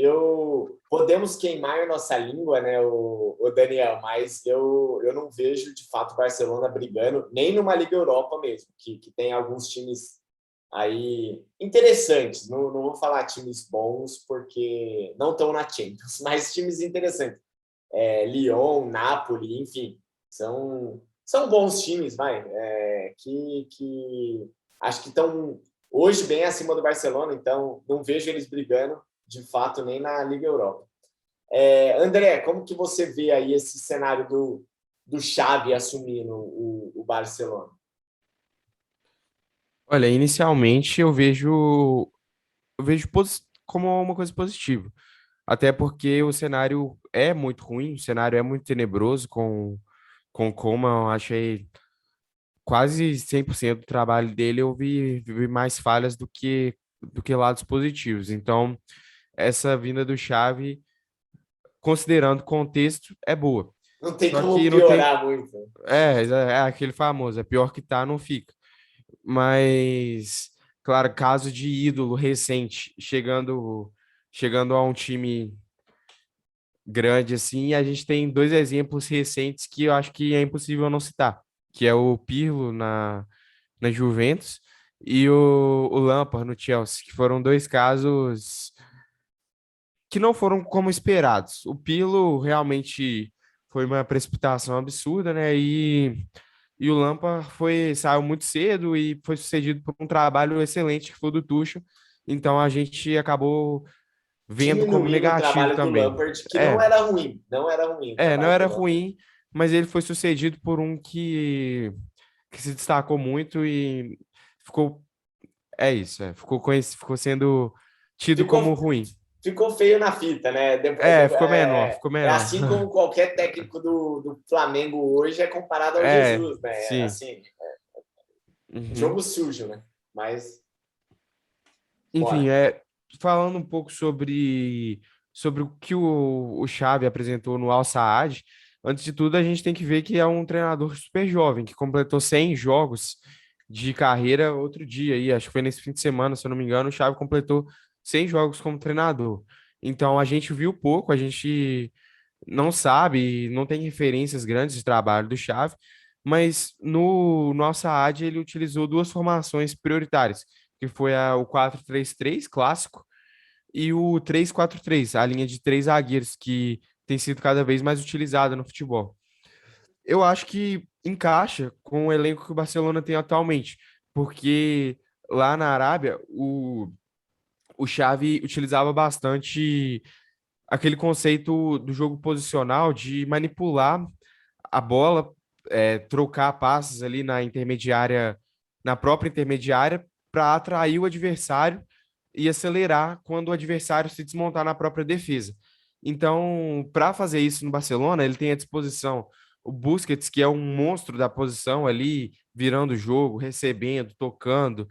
podemos queimar nossa língua, né, o Daniel, mas eu não vejo de fato o Barcelona brigando, nem numa Liga Europa mesmo, que tem alguns times aí interessantes. Não vou falar times bons porque não estão na Champions, mas times interessantes. Lyon, Napoli, enfim, são bons times, que acho que estão hoje bem acima do Barcelona, então não vejo eles brigando, de fato, nem na Liga Europa. André, como que você vê aí esse cenário do Xavi assumindo o Barcelona? Olha, inicialmente eu vejo como uma coisa positiva. Até porque o cenário é muito ruim, o cenário é muito tenebroso com como eu achei quase 100% do trabalho dele, eu vi mais falhas do que lados positivos. Então, essa vinda do Xavi, considerando o contexto, é boa. Não tem Só como que não tem. piorar muito. É aquele famoso, é pior que tá, não fica. Mas, claro, caso de ídolo recente chegando a um time grande assim, a gente tem dois exemplos recentes que eu acho que é impossível não citar, que é o Pirlo na Juventus e o Lampard no Chelsea, que foram dois casos que não foram como esperados. O Pirlo realmente foi uma precipitação absurda, né? E o Lampard saiu muito cedo e foi sucedido por um trabalho excelente que foi o do Tuchel. Então a gente acabou vendo como Diminuindo o negativo trabalho do também. Lampard, que não era ruim. Não era ruim o Não trabalho era do Lampard. ruim, mas ele foi sucedido por um que se destacou muito e ficou. É isso, ficou sendo tido como ruim. Ficou feio na fita, né? Ficou menor, ficou É menor. assim como qualquer técnico do Flamengo hoje é comparado ao Jesus, né? Sim. Assim, Uhum. jogo sujo, né? Mas. Enfim, bora. falando um pouco sobre o que o Xavi apresentou no Al Saad, antes de tudo, a gente tem que ver que é um treinador super jovem, que completou 100 jogos de carreira outro dia, aí, acho que foi nesse fim de semana, se eu não me engano, o Xavi completou 100 jogos como treinador. Então, a gente viu pouco, a gente não sabe, não tem referências grandes de trabalho do Xavi, mas no nossa AD ele utilizou duas formações prioritárias, que foi o 4-3-3 clássico e o 3-4-3, a linha de três zagueiros, que tem sido cada vez mais utilizada no futebol. Eu acho que encaixa com o elenco que o Barcelona tem atualmente, porque lá na Arábia o Xavi utilizava bastante aquele conceito do jogo posicional de manipular a bola, trocar passes ali na intermediária, na própria intermediária, para atrair o adversário e acelerar quando o adversário se desmontar na própria defesa. Então, para fazer isso no Barcelona, ele tem à disposição o Busquets, que é um monstro da posição ali, virando o jogo, recebendo, tocando.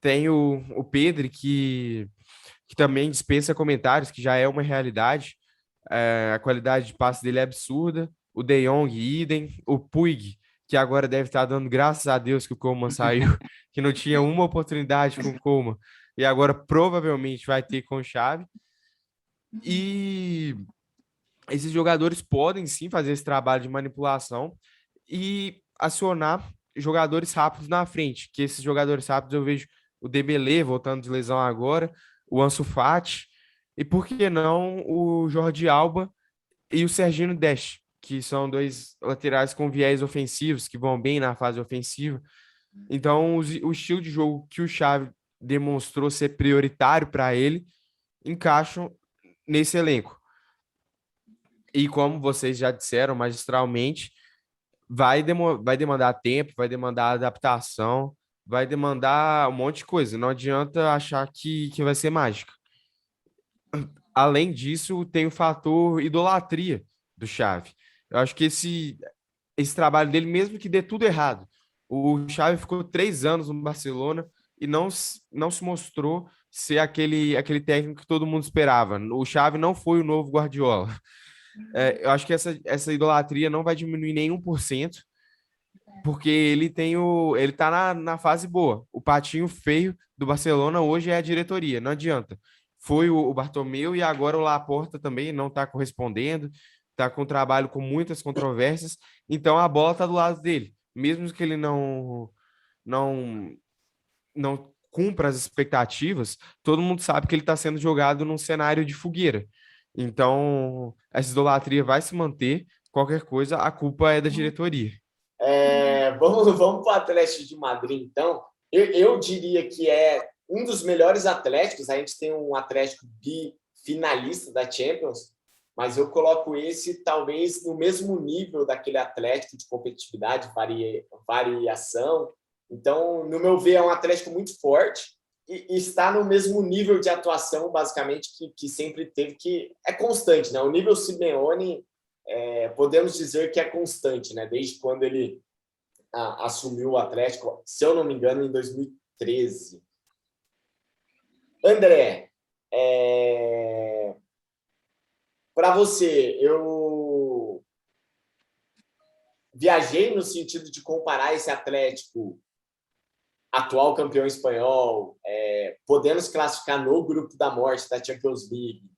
Tem o Pedri, que também dispensa comentários, que já é uma realidade. A qualidade de passe dele é absurda. O De Jong, idem. O Puig, que agora deve estar dando graças a Deus que o Koeman saiu, que não tinha uma oportunidade com o Koeman, e agora provavelmente vai ter com o Xavi. E esses jogadores podem sim fazer esse trabalho de manipulação e acionar jogadores rápidos na frente, que esses jogadores rápidos eu vejo o Dembélé voltando de lesão agora, o Ansu Fati, e por que não o Jordi Alba e o Serginho Dest, que são dois laterais com viés ofensivos, que vão bem na fase ofensiva. Então, o estilo de jogo que o Xavi demonstrou ser prioritário para ele, encaixam nesse elenco. E como vocês já disseram magistralmente, vai demandar tempo, vai demandar adaptação, vai demandar um monte de coisa. Não adianta achar que vai ser mágica. Além disso, tem o fator idolatria do Xavi. Eu acho que esse trabalho dele, mesmo que dê tudo errado, o Xavi ficou 3 anos no Barcelona e não se mostrou ser aquele técnico que todo mundo esperava. O Xavi não foi o novo Guardiola. Eu acho que essa idolatria não vai diminuir nem 1%, porque ele tá na fase boa. O patinho feio do Barcelona hoje é a diretoria, não adianta. Foi o Bartomeu e agora o Laporta também não está correspondendo, está com um trabalho com muitas controvérsias, então a bola está do lado dele. Mesmo que ele não, não cumpra as expectativas, todo mundo sabe que ele está sendo jogado num cenário de fogueira. Então, essa idolatria vai se manter, qualquer coisa, a culpa é da diretoria. Vamos para o Atlético de Madrid, então. Eu diria que é um dos melhores Atléticos. A gente tem um Atlético bifinalista da Champions, mas eu coloco esse talvez no mesmo nível daquele Atlético de competitividade, variação. Então, no meu ver, é um Atlético muito forte e está no mesmo nível de atuação, basicamente, que sempre teve, que é constante, né? O nível Simeone, podemos dizer que é constante, né? Desde quando ele assumiu o Atlético, se eu não me engano, em 2013. André, para você, eu viajei no sentido de comparar esse Atlético atual campeão espanhol, podendo se classificar no grupo da morte da Champions League,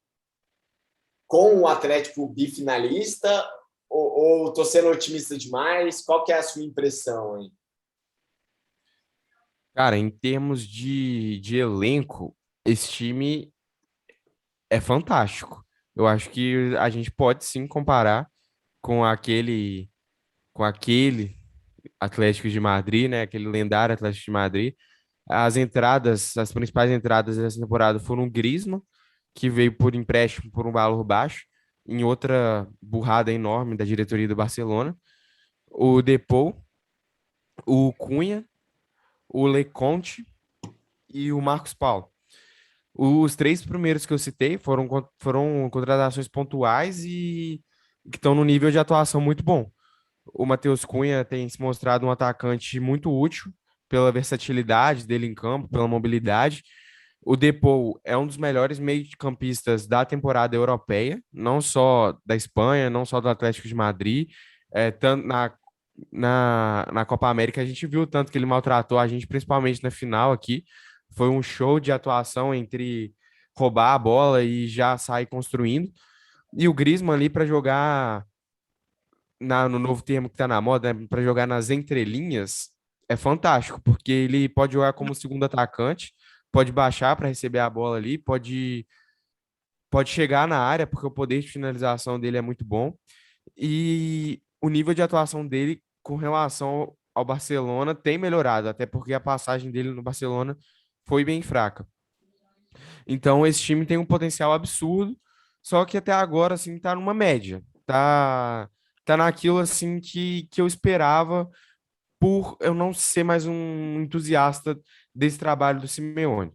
com o Atlético bifinalista, ou estou sendo otimista demais? Qual que é a sua impressão, hein? Cara, em termos de elenco, esse time é fantástico. Eu acho que a gente pode sim comparar com aquele Atlético de Madrid, né? Aquele lendário Atlético de Madrid. As principais entradas dessa temporada foram o Griezmann, que veio por empréstimo por um valor baixo, em outra burrada enorme da diretoria do Barcelona. O Depou, o Cunha, o Lecomte e o Marcos Paulo. Os três primeiros que eu citei foram contratações pontuais e que estão no nível de atuação muito bom. O Matheus Cunha tem se mostrado um atacante muito útil pela versatilidade dele em campo, pela mobilidade. O Depou é um dos melhores meio-campistas da temporada europeia, não só da Espanha, não só do Atlético de Madrid. Tanto na Copa América a gente viu tanto que ele maltratou a gente, principalmente na final aqui. Foi um show de atuação entre roubar a bola e já sair construindo. E o Griezmann ali para jogar no novo termo que está na moda, né, para jogar nas entrelinhas, é fantástico, porque ele pode jogar como segundo atacante, pode baixar para receber a bola ali, pode chegar na área, porque o poder de finalização dele é muito bom. E o nível de atuação dele com relação ao Barcelona tem melhorado, até porque a passagem dele no Barcelona foi bem fraca. Então, esse time tem um potencial absurdo, só que até agora, assim, tá numa média. Tá naquilo, assim, que eu esperava por eu não ser mais um entusiasta desse trabalho do Simeone.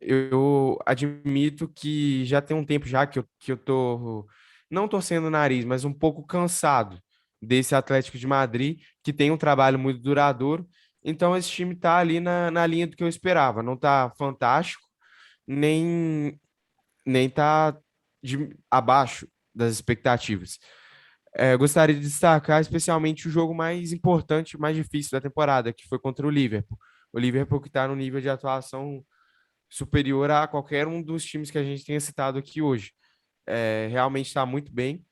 Eu admito que já tem um tempo já que eu tô, não torcendo o nariz, mas um pouco cansado desse Atlético de Madrid, que tem um trabalho muito duradouro. Então, esse time tá ali na linha do que eu esperava. Não tá fantástico, nem nem está abaixo das expectativas. Gostaria de destacar especialmente o jogo mais importante, mais difícil da temporada, que foi contra o Liverpool. O Liverpool que está no nível de atuação superior a qualquer um dos times que a gente tenha citado aqui hoje. Realmente está muito bem.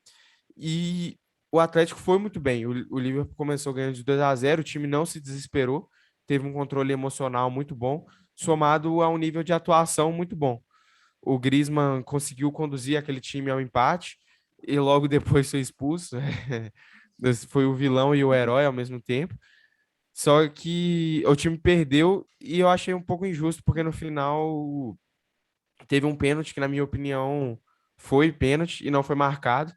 E o Atlético foi muito bem. O Liverpool começou ganhando de 2-0, o time não se desesperou, teve um controle emocional muito bom, somado a um nível de atuação muito bom. O Griezmann conseguiu conduzir aquele time ao empate e logo depois foi expulso. Foi o vilão e o herói ao mesmo tempo. Só que o time perdeu e eu achei um pouco injusto, porque no final teve um pênalti que, na minha opinião, foi pênalti e não foi marcado.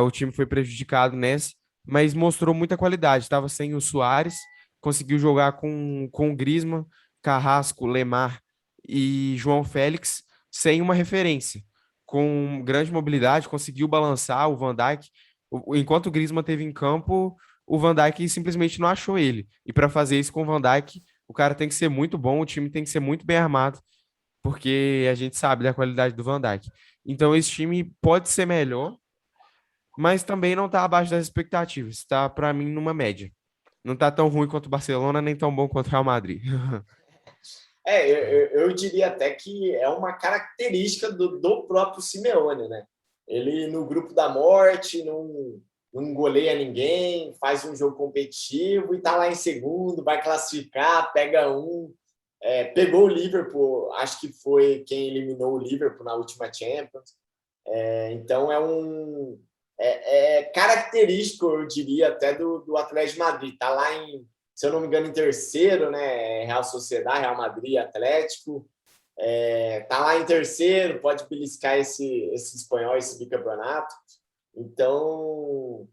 O time foi prejudicado nessa, mas mostrou muita qualidade. Estava sem o Suárez, conseguiu jogar com o Griezmann, Carrasco, Lemar e João Félix sem uma referência. Com grande mobilidade, conseguiu balançar o Van Dijk. Enquanto o Griezmann esteve em campo, o Van Dijk simplesmente não achou ele. E para fazer isso com o Van Dijk, o cara tem que ser muito bom, o time tem que ser muito bem armado, porque a gente sabe da qualidade do Van Dijk. Então esse time pode ser melhor, mas também não está abaixo das expectativas. Está, para mim, numa média. Não está tão ruim quanto o Barcelona, nem tão bom quanto o Real Madrid. Eu diria até que é uma característica do próprio Simeone, né? Ele, no grupo da morte, não goleia ninguém, faz um jogo competitivo e tá lá em segundo, vai classificar, pega um. Pegou o Liverpool, acho que foi quem eliminou o Liverpool na última Champions. Então é característico, eu diria, até do Atlético de Madrid. Tá lá se eu não me engano, em terceiro, né? Real Sociedade, Real Madrid, Atlético. Tá lá em terceiro, pode beliscar esse espanhol, esse bicampeonato. Então,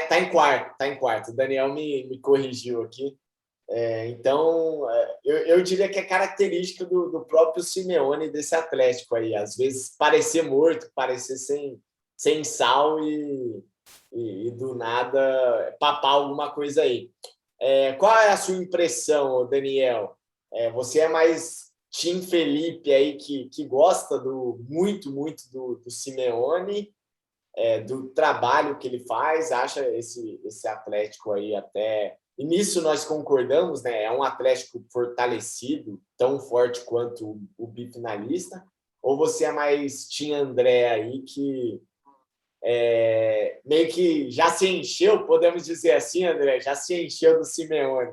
tá em quarto, tá em quarto. O Daniel me corrigiu aqui. Então, eu diria que é característica do próprio Simeone, desse Atlético aí. Às vezes parecer morto, parecer sem sal e do nada papar alguma coisa aí. Qual é a sua impressão, Daniel? Você é mais Tim Felipe aí, que gosta muito do Simeone, do trabalho que ele faz, acha esse Atlético aí até... E nisso nós concordamos, né? É um Atlético fortalecido, tão forte quanto o bifinalista? Ou você é mais Tim André aí, que meio que já se encheu, podemos dizer assim, André, já se encheu do Simeone?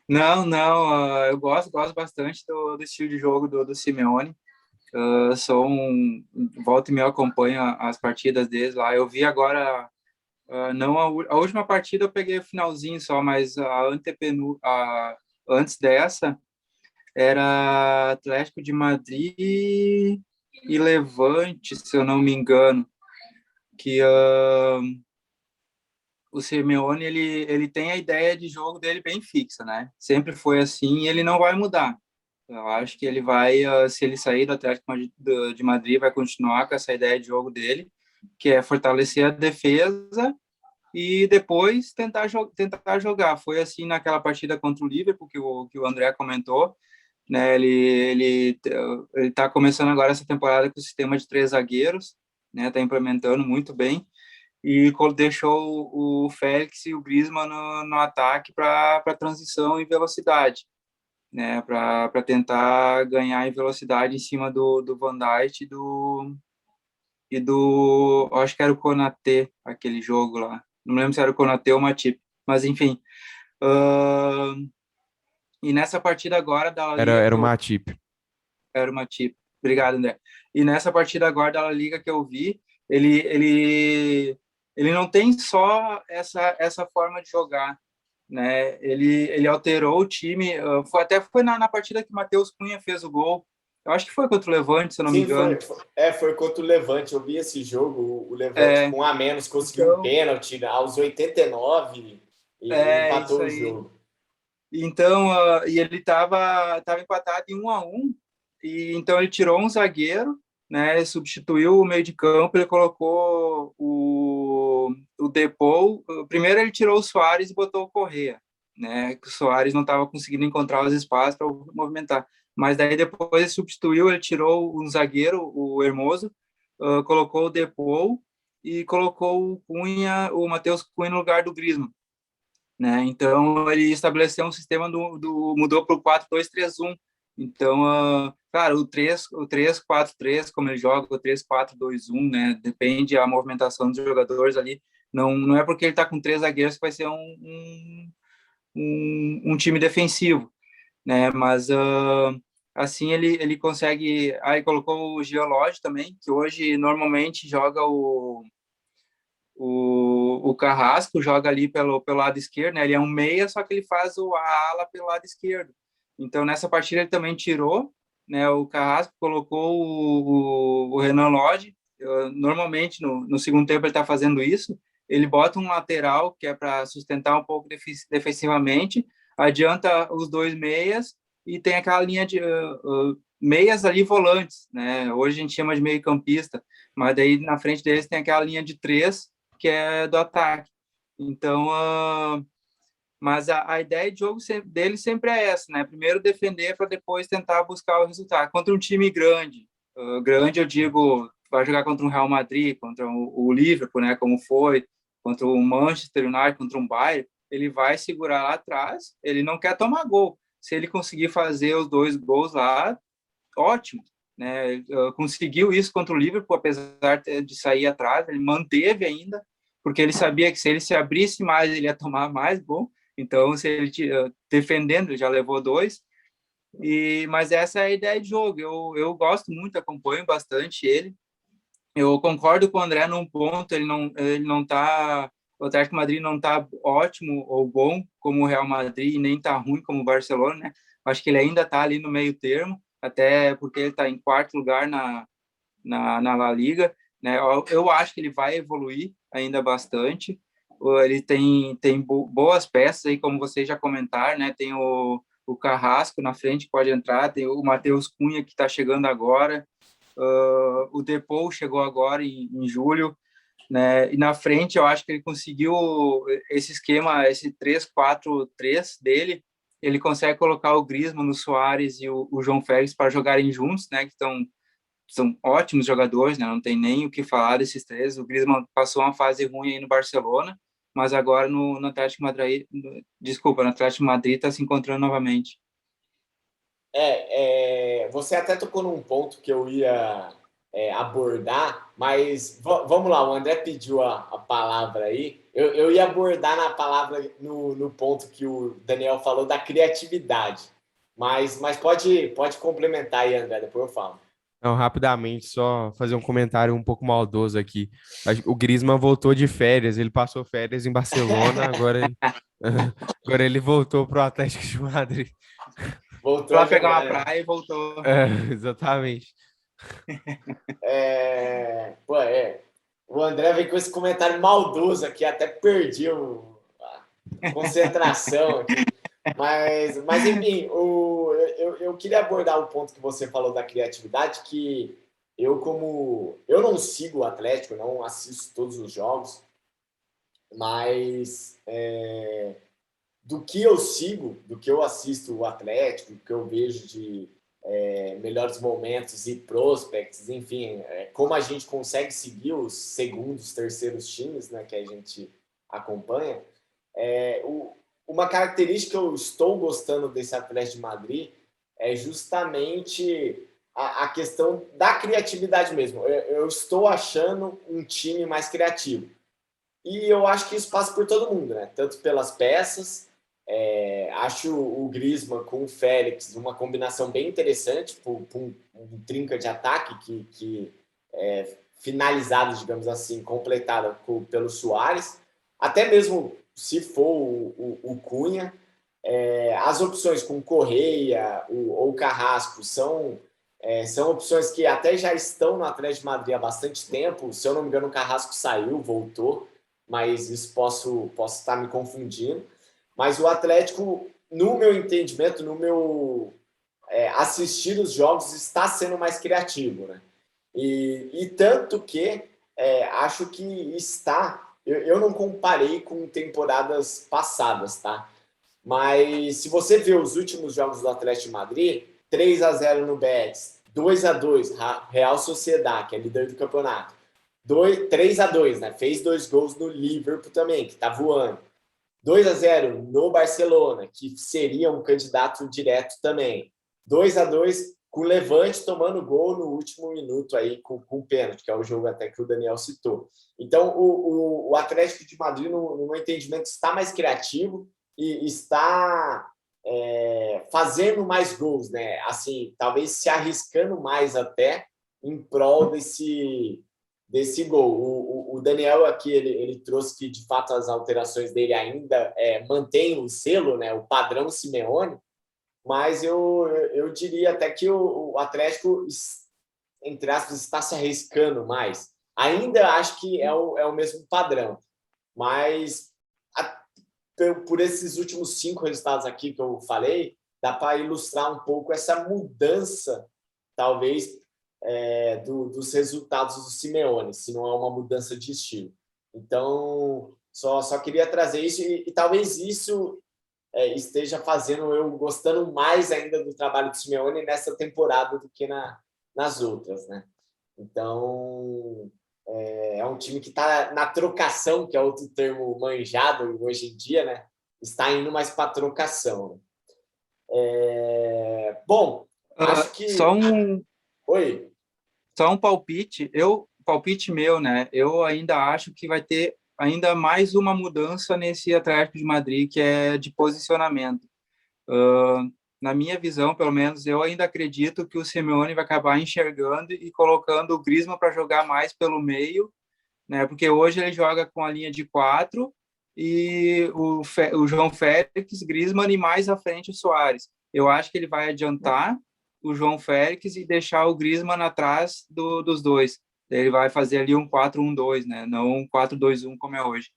Não, eu gosto bastante do estilo de jogo do Simeone. Volta e meia, eu acompanho as partidas deles lá. Eu vi agora, não a última partida eu peguei o finalzinho só, mas antes dessa era Atlético de Madrid e Levante, se eu não me engano, que o Simeone ele tem a ideia de jogo dele bem fixa, né? Sempre foi assim e ele não vai mudar. Eu acho que ele vai, se ele sair do Atlético de Madrid, vai continuar com essa ideia de jogo dele, que é fortalecer a defesa e depois tentar jogar. Foi assim naquela partida contra o Liverpool que o André comentou, né? Ele está começando agora essa temporada com o sistema de 3 zagueiros, né? Está implementando muito bem e deixou o Félix e o Griezmann no ataque para transição e velocidade, né? Para tentar ganhar em velocidade em cima do Van Dijk e do... Acho que era o Konaté, aquele jogo lá. Não me lembro se era o Konaté ou o Matip. Mas, enfim. E nessa partida agora da La Liga... Era o Matip. Era o Matip. Obrigado, André. E nessa partida agora da La Liga que eu vi, ele não tem só essa forma de jogar, né? Ele alterou o time. Foi na partida que o Matheus Cunha fez o gol. Eu acho que foi contra o Levante, se eu não me Sim, engano. foi contra o Levante. Eu vi esse jogo. O Levante, com um a menos, conseguiu um pênalti aos 89 e empatou isso o aí. jogo. Então, e ele estava empatado em 1-1, e então ele tirou um zagueiro, né? Substituiu o meio de campo, ele colocou o Depou. Primeiro ele tirou o Soares e botou o Correa, né? Que o Soares não estava conseguindo encontrar os espaços para movimentar. Mas daí depois ele substituiu, ele tirou um zagueiro, o Hermoso, colocou o Depou e colocou o Matheus Cunha no lugar do Griezmann, né? Então ele estabeleceu um sistema mudou para o 4-2-3-1. Então, claro, o 3-4-3, como ele joga, o 3-4-2-1, né? Depende da movimentação dos jogadores ali. Não é porque ele está com 3 zagueiros que vai ser um time defensivo, né? Mas assim ele consegue. Aí colocou o Giolotti também, que hoje normalmente joga o Carrasco, joga ali pelo lado esquerdo, né? Ele é um meia, só que ele faz a ala pelo lado esquerdo. Então nessa partida ele também tirou, né, o Carrasco, colocou o Renan Lodge. Normalmente no segundo tempo ele está fazendo isso. Ele bota um lateral que é para sustentar um pouco defensivamente, adianta os 2 meias e tem aquela linha de meias ali volantes, né? Hoje a gente chama de meio campista, mas daí na frente deles tem aquela linha de 3 que é do ataque. Então, mas a ideia de jogo dele sempre é essa, né? Primeiro defender para depois tentar buscar o resultado. Contra um time grande, grande eu digo, vai jogar contra um Real Madrid, contra o Liverpool, né? Como foi, contra o Manchester United, contra um Bayern, ele vai segurar lá atrás, ele não quer tomar gol. Se ele conseguir fazer os 2 gols lá, ótimo, né? Conseguiu isso contra o Liverpool, apesar de sair atrás, ele manteve ainda, porque ele sabia que se ele se abrisse mais, ele ia tomar mais gol. Então, se ele defendendo, ele já levou 2. Mas essa é a ideia de jogo. Eu gosto muito, acompanho bastante ele. Eu concordo com o André num ponto, ele não tá, o Atlético Madrid não tá ótimo ou bom como o Real Madrid, nem tá ruim como o Barcelona, né? Acho que ele ainda tá ali no meio termo, até porque ele tá em 4º lugar na La Liga, né? Eu acho que ele vai evoluir ainda bastante. Ele tem boas peças aí, como vocês já comentaram, né? Tem o Carrasco na frente que pode entrar, tem o Matheus Cunha que está chegando agora, o Depou chegou agora em julho, né? E na frente eu acho que ele conseguiu esse esquema, esse 3-4-3 dele. Ele consegue colocar o Griezmann, o Soares e o João Félix para jogarem juntos, né? Que são ótimos jogadores, né? Não tem nem o que falar desses 3. O Griezmann passou uma fase ruim aí no Barcelona, mas agora no Atlético Madrid, no Atlético Madrid está se encontrando novamente. Você até tocou num ponto que eu ia abordar, mas vamos lá, o André pediu a palavra aí. Eu ia abordar na palavra no ponto que o Daniel falou da criatividade, mas pode complementar aí, André, depois eu falo. Não, rapidamente, só fazer um comentário um pouco maldoso aqui. O Griezmann voltou de férias, ele passou férias em Barcelona, agora ele voltou para o Atlético de Madrid. Voltou lá pegar uma praia e voltou. Exatamente. O André vem com esse comentário maldoso aqui, até perdi a concentração aqui. Mas enfim, eu queria abordar o ponto que você falou da criatividade, que eu não sigo o Atlético, não assisto todos os jogos, mas do que eu sigo, do que eu assisto o Atlético, do que eu vejo de melhores momentos e prospects, enfim, como a gente consegue seguir os segundos, terceiros times, né, que a gente acompanha, uma característica que eu estou gostando desse Atlético de Madrid é justamente a questão da criatividade mesmo. Eu estou achando um time mais criativo. E eu acho que isso passa por todo mundo, né? Tanto pelas peças, acho o Griezmann com o Félix uma combinação bem interessante, por um trinca de ataque que é finalizado, digamos assim, completado pelo Suárez. Até mesmo se for o Cunha, as opções com Correia ou Carrasco são opções que até já estão no Atlético de Madrid há bastante tempo. Se eu não me engano, o Carrasco saiu, voltou, mas isso posso estar me confundindo. Mas o Atlético, no meu entendimento, no meu assistir os jogos, está sendo mais criativo, né? E tanto que acho que está... Eu não comparei com temporadas passadas, tá? Mas se você ver os últimos jogos do Atlético de Madrid, 3-0 no Betis, 2-2, Real Sociedad, que é líder do campeonato, 3-2, né? Fez 2 gols no Liverpool também, que tá voando. 2-0 no Barcelona, que seria um candidato direto também. 2-2 com o Levante tomando gol no último minuto aí com o pênalti, que é o jogo até que o Daniel citou. Então, o Atlético de Madrid, no meu entendimento, está mais criativo e está fazendo mais gols, né? Assim, talvez se arriscando mais até em prol desse gol. O Daniel aqui, ele trouxe que, de fato, as alterações dele ainda mantêm o selo, né? O padrão Simeone, mas eu diria até que o Atlético, entre aspas, está se arriscando mais. Ainda acho que é o mesmo padrão, mas por esses últimos 5 resultados aqui que eu falei, dá para ilustrar um pouco essa mudança, talvez, dos resultados do Simeone, se não é uma mudança de estilo. Então, só queria trazer isso, e talvez isso esteja fazendo eu gostando mais ainda do trabalho do Simeone nessa temporada do que nas outras, né? Então, é um time que está na trocação, que é outro termo manjado hoje em dia, né? Está indo mais para trocação. Bom, acho que... Oi? Só um palpite. Palpite meu, né? Eu ainda acho que vai ter ainda mais uma mudança nesse Atlético de Madrid, que é de posicionamento. Na minha visão, pelo menos, eu ainda acredito que o Simeone vai acabar enxergando e colocando o Griezmann para jogar mais pelo meio, né? Porque hoje ele joga com a linha de 4 e o João Félix, Griezmann e mais à frente o Suárez. Eu acho que ele vai adiantar o João Félix e deixar o Griezmann atrás dos dois. Ele vai fazer ali um 4-1-2, né? Não um 4-2-1 como é hoje.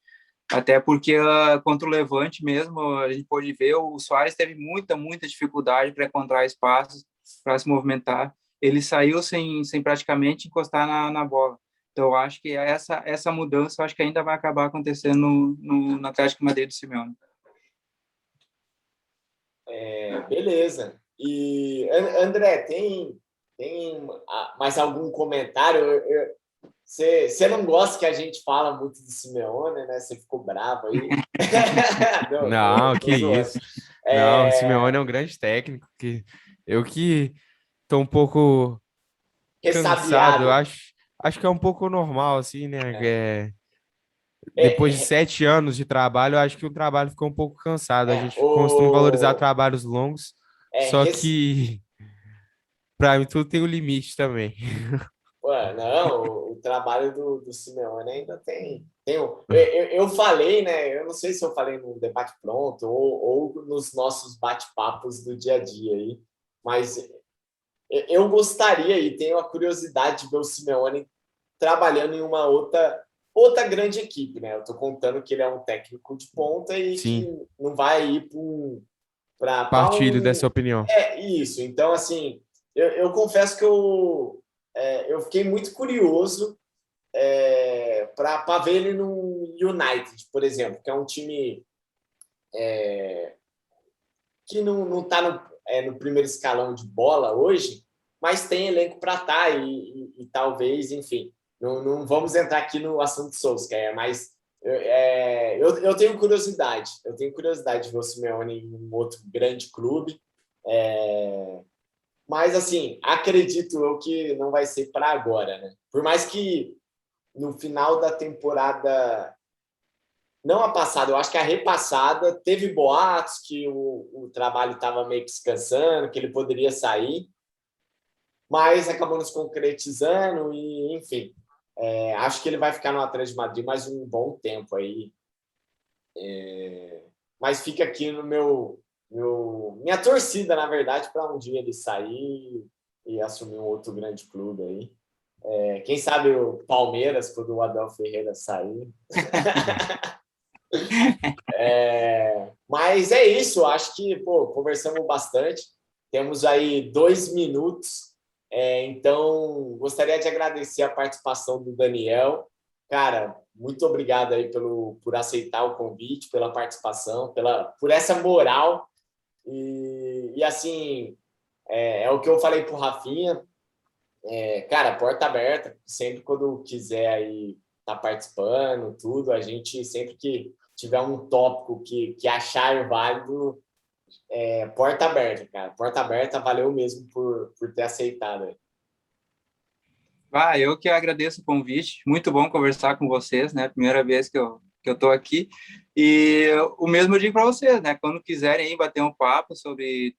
Até porque contra o Levante mesmo, a gente pôde ver, o Suárez teve muita dificuldade para encontrar espaços, para se movimentar. Ele saiu sem praticamente encostar na bola. Então, eu acho que essa mudança, eu acho que ainda vai acabar acontecendo no Atlético de Madrid do Simeone. Beleza. E, André, tem mais algum comentário? Você não gosta que a gente fala muito do Simeone, né? Você ficou bravo aí. Não, que isso. Não, o Simeone é um grande técnico. Eu que estou um pouco cansado. Acho que é um pouco normal, assim, né? Depois de 7 anos de trabalho, eu acho que o trabalho ficou um pouco cansado. A gente costuma valorizar trabalhos longos, só que para mim tudo tem um limite também. Ué, não, o trabalho do Simeone ainda tem. Eu falei, né? Eu não sei se eu falei no debate pronto ou nos nossos bate-papos do dia a dia aí, mas eu gostaria e tenho a curiosidade de ver o Simeone trabalhando em uma outra grande equipe, né? Eu estou contando que ele é um técnico de ponta e Sim. que não vai ir para Partilho dessa opinião. Isso. Então, assim, eu confesso que eu fiquei muito curioso para ver ele no United, por exemplo, que é um time que não está no primeiro escalão de bola hoje, mas tem elenco para estar e talvez, enfim, não vamos entrar aqui no assunto Solskjaer, mas eu tenho curiosidade. Eu tenho curiosidade de ver o Simeone em um outro grande clube. Mas, assim, acredito eu que não vai ser para agora, né? Por mais que no final da temporada, não a passada, eu acho que a repassada, teve boatos que o trabalho estava meio que descansando, que ele poderia sair, mas acabou nos concretizando e, enfim, acho que ele vai ficar no Atlético de Madrid mais um bom tempo aí. Mas fica aqui no minha torcida, na verdade, para um dia ele sair e assumir um outro grande clube aí. Quem sabe o Palmeiras, quando o Abel Ferreira sair. Mas é isso, acho que conversamos bastante. Temos aí 2 minutos. Então, gostaria de agradecer a participação do Daniel. Cara, muito obrigado aí por aceitar o convite, pela participação, por essa moral. E assim, é o que eu falei para o Rafinha. Cara, porta aberta, sempre quando quiser aí tá participando, tudo. A gente, sempre que tiver um tópico que achar válido, porta aberta, cara. Porta aberta, valeu mesmo por ter aceitado. Eu que agradeço o convite. Muito bom conversar com vocês, né? Primeira vez que eu estou aqui. E o mesmo eu digo para vocês, né? Quando quiserem aí bater um papo sobre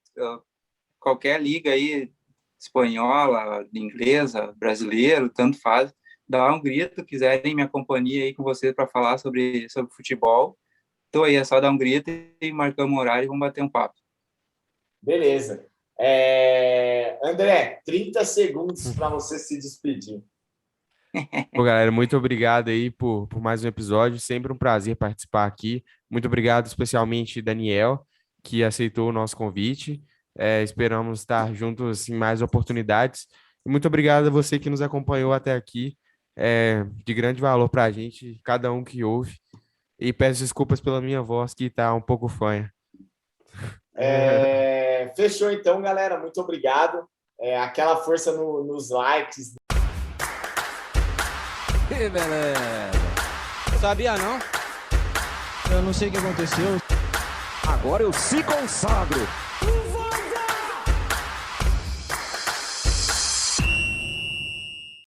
qualquer liga aí, espanhola, inglesa, brasileiro, tanto faz, dá um grito. Quiserem minha companhia aí com vocês para falar sobre futebol, então aí é só dar um grito e marcamos um horário e vamos bater um papo. Beleza. André, 30 segundos para você se despedir. Pô, galera, muito obrigado aí por mais um episódio. Sempre um prazer participar aqui. Muito obrigado especialmente Daniel, que aceitou o nosso convite. Esperamos estar juntos em mais oportunidades. E muito obrigado a você que nos acompanhou até aqui. De grande valor para a gente, cada um que ouve. E peço desculpas pela minha voz, que está um pouco fanha. Fechou então, galera. Muito obrigado. Aquela força nos likes. Que beleza. Sabia não? Eu não sei o que aconteceu. Agora eu se consagro.